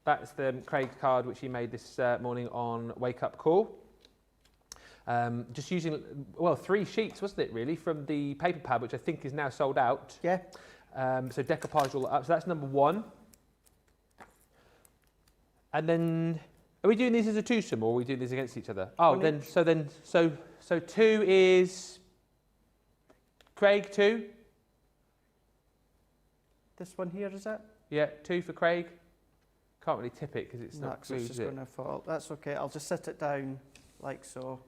That's the Craig card, which he made this morning on Wake Up Call. Just using, well, 3 sheets, wasn't it, really, from the paper pad, which I think is now sold out. Yeah. So decoupage all up. So that's number 1. And then, are we doing these as a twosome, or are we doing these against each other? Oh, so 2 is Craig 2. This one here, is it? Yeah, 2 for Craig. Can't really tip it because it's No, not 'cause glued, it's is just it? going to fall. That's okay. I'll just sit it down like so.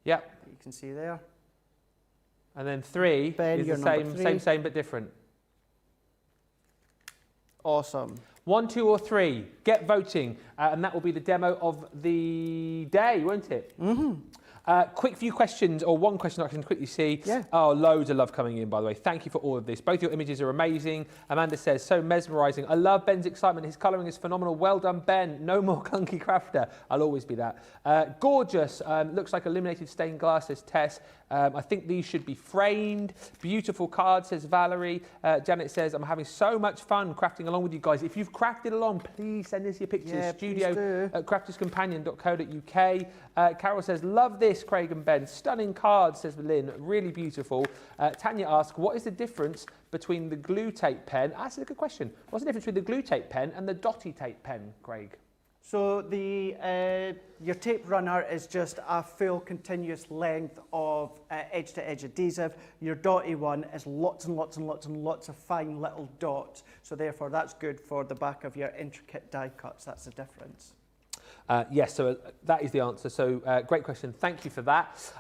Yep. You can see there. And then 3 Ben, is you're the number three. same but different. Awesome. 1, 2 or 3. Get voting. And that will be the demo of the day, won't it? Mm-hmm. Quick few questions, or one question I can quickly see. Yeah. Oh, loads of love coming in, by the way. Thank you for all of this. Both your images are amazing. Amanda says, so mesmerising. I love Ben's excitement. His colouring is phenomenal. Well done, Ben. No more clunky crafter. I'll always be that. Gorgeous. Looks like illuminated stained glass, says Tess. I think these should be framed. Beautiful card, says Valerie. Janet says, I'm having so much fun crafting along with you guys. If you've crafted along, please send us your pictures. Yeah, Studio at crafterscompanion.co.uk. Carol says, love this, Craig and Ben. Stunning card, says Lynn. Really beautiful. Tanya asks, what is the difference between the glue tape pen? That's a good question. What's the difference between the glue tape pen and the dotty tape pen, Craig? So your tape runner is just a full continuous length of edge-to-edge adhesive. Your dotty one is lots and lots and lots and lots of fine little dots. So therefore that's good for the back of your intricate die cuts. That's the difference. Yes, so that is the answer. So great question. Thank you for that.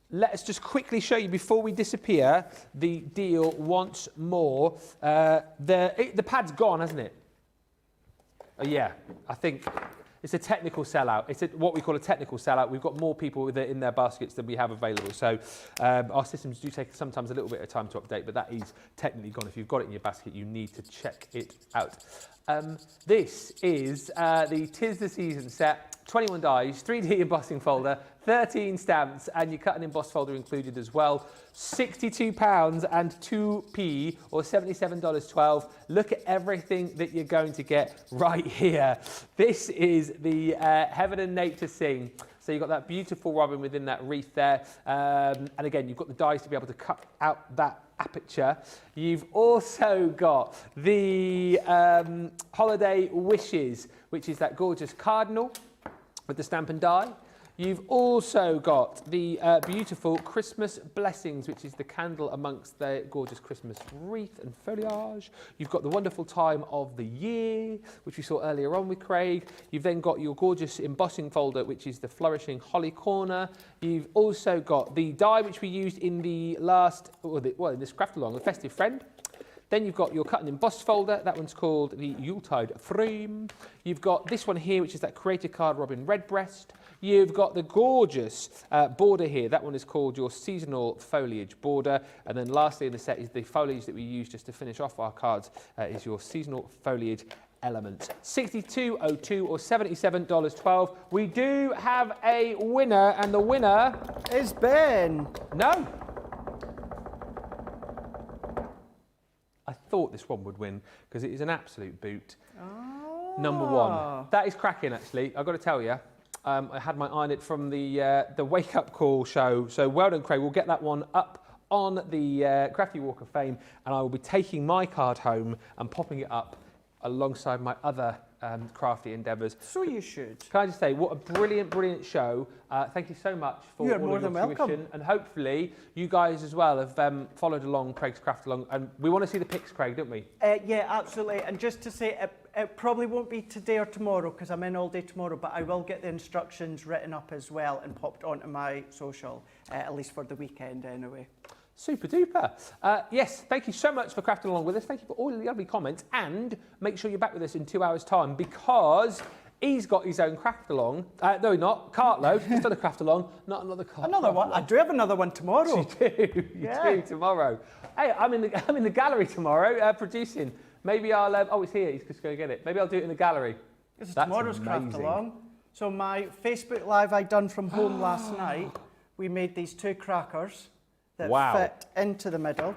Let us just quickly show you, before we disappear, the deal once more. The pad's gone, hasn't it? Yeah, I think it's a technical sellout. It's what we call a technical sellout. We've got more people with it in their baskets than we have available. So our systems do take sometimes a little bit of time to update, but that is technically gone. If you've got it in your basket, you need to check it out. This is the 'Tis the Season set. 21 dies, 3D embossing folder, 13 stamps, and your cut and emboss folder included as well. £62 and 2p, or $77.12. Look at everything that you're going to get right here. This is the Heaven and Nature Sing. So you've got that beautiful robin within that wreath there. And again, you've got the dies to be able to cut out that aperture. You've also got the Holiday Wishes, which is that gorgeous cardinal with the stamp and die. You've also got the beautiful Christmas Blessings, which is the candle amongst the gorgeous Christmas wreath and foliage. You've got the wonderful Time of the Year, which we saw earlier on with Craig. You've then got your gorgeous embossing folder, which is the Flourishing Holly Corner. You've also got the die, which we used in the last, in this craft along, the Festive Friend. Then you've got your cut and embossed folder. That one's called the Yuletide Frame. You've got this one here, which is that Creator Card Robin Redbreast. You've got the gorgeous border here. That one is called your Seasonal Foliage Border. And then lastly in the set is the foliage that we use just to finish off our cards, is your Seasonal Foliage Element. $62.02 or $77.12. We do have a winner, and the winner is Ben. No. I thought this one would win because it is an absolute boot. Oh. Number one. That is cracking, actually. I've got to tell you. I had my eye on it from the Wake Up Call show. So well done, Craig. We'll get that one up on the Crafty Walk of Fame, and I will be taking my card home and popping it up alongside my other crafty endeavours. So you should. Can I just say, what a brilliant, brilliant show. Thank you so much for all of your tuition. And hopefully you guys as well have followed along Craig's craft along. And we want to see the pics, Craig, don't we? Yeah, absolutely. And just to say, it probably won't be today or tomorrow because I'm in all day tomorrow, but I will get the instructions written up as well and popped onto my social, at least for the weekend anyway. Super duper. Yes, thank you so much for crafting along with us. Thank you for all the lovely comments, and make sure you're back with us in 2 hours' time because he's got his own craft along. No, not cartload. He's done a craft along, not another cart. Another one. I do have another one tomorrow. You do. You do tomorrow. Hey, I'm in the gallery tomorrow producing. Maybe I'll. Oh, it's here. He's just going to get it. Maybe I'll do it in the gallery. This is tomorrow's craft along. So my Facebook Live I done from home last night. We made these 2 crackers that fit into the middle.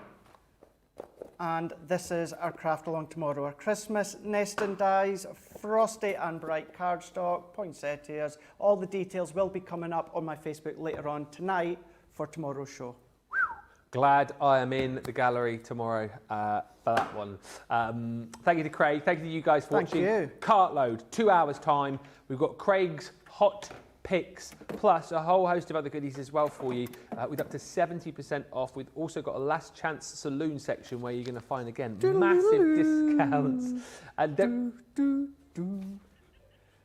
And this is our craft along tomorrow. Our Christmas nesting dies, frosty and bright cardstock, poinsettias. All the details will be coming up on my Facebook later on tonight for tomorrow's show. Glad I am in the gallery tomorrow for that one. Thank you to Craig. Thank you to you guys for watching. You. Cartload, 2 hours time. We've got Craig's hot picks, plus a whole host of other goodies as well for you, with up to 70% off. We've also got a last chance saloon section where you're going to find, again, massive discounts. And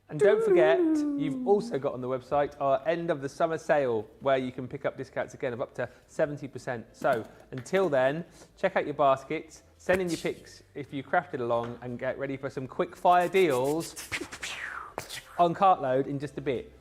And don't forget, you've also got on the website our end of the summer sale where you can pick up discounts again of up to 70%. So until then, check out your baskets, send in your pics if you crafted along, and get ready for some quick fire deals on Cartload in just a bit.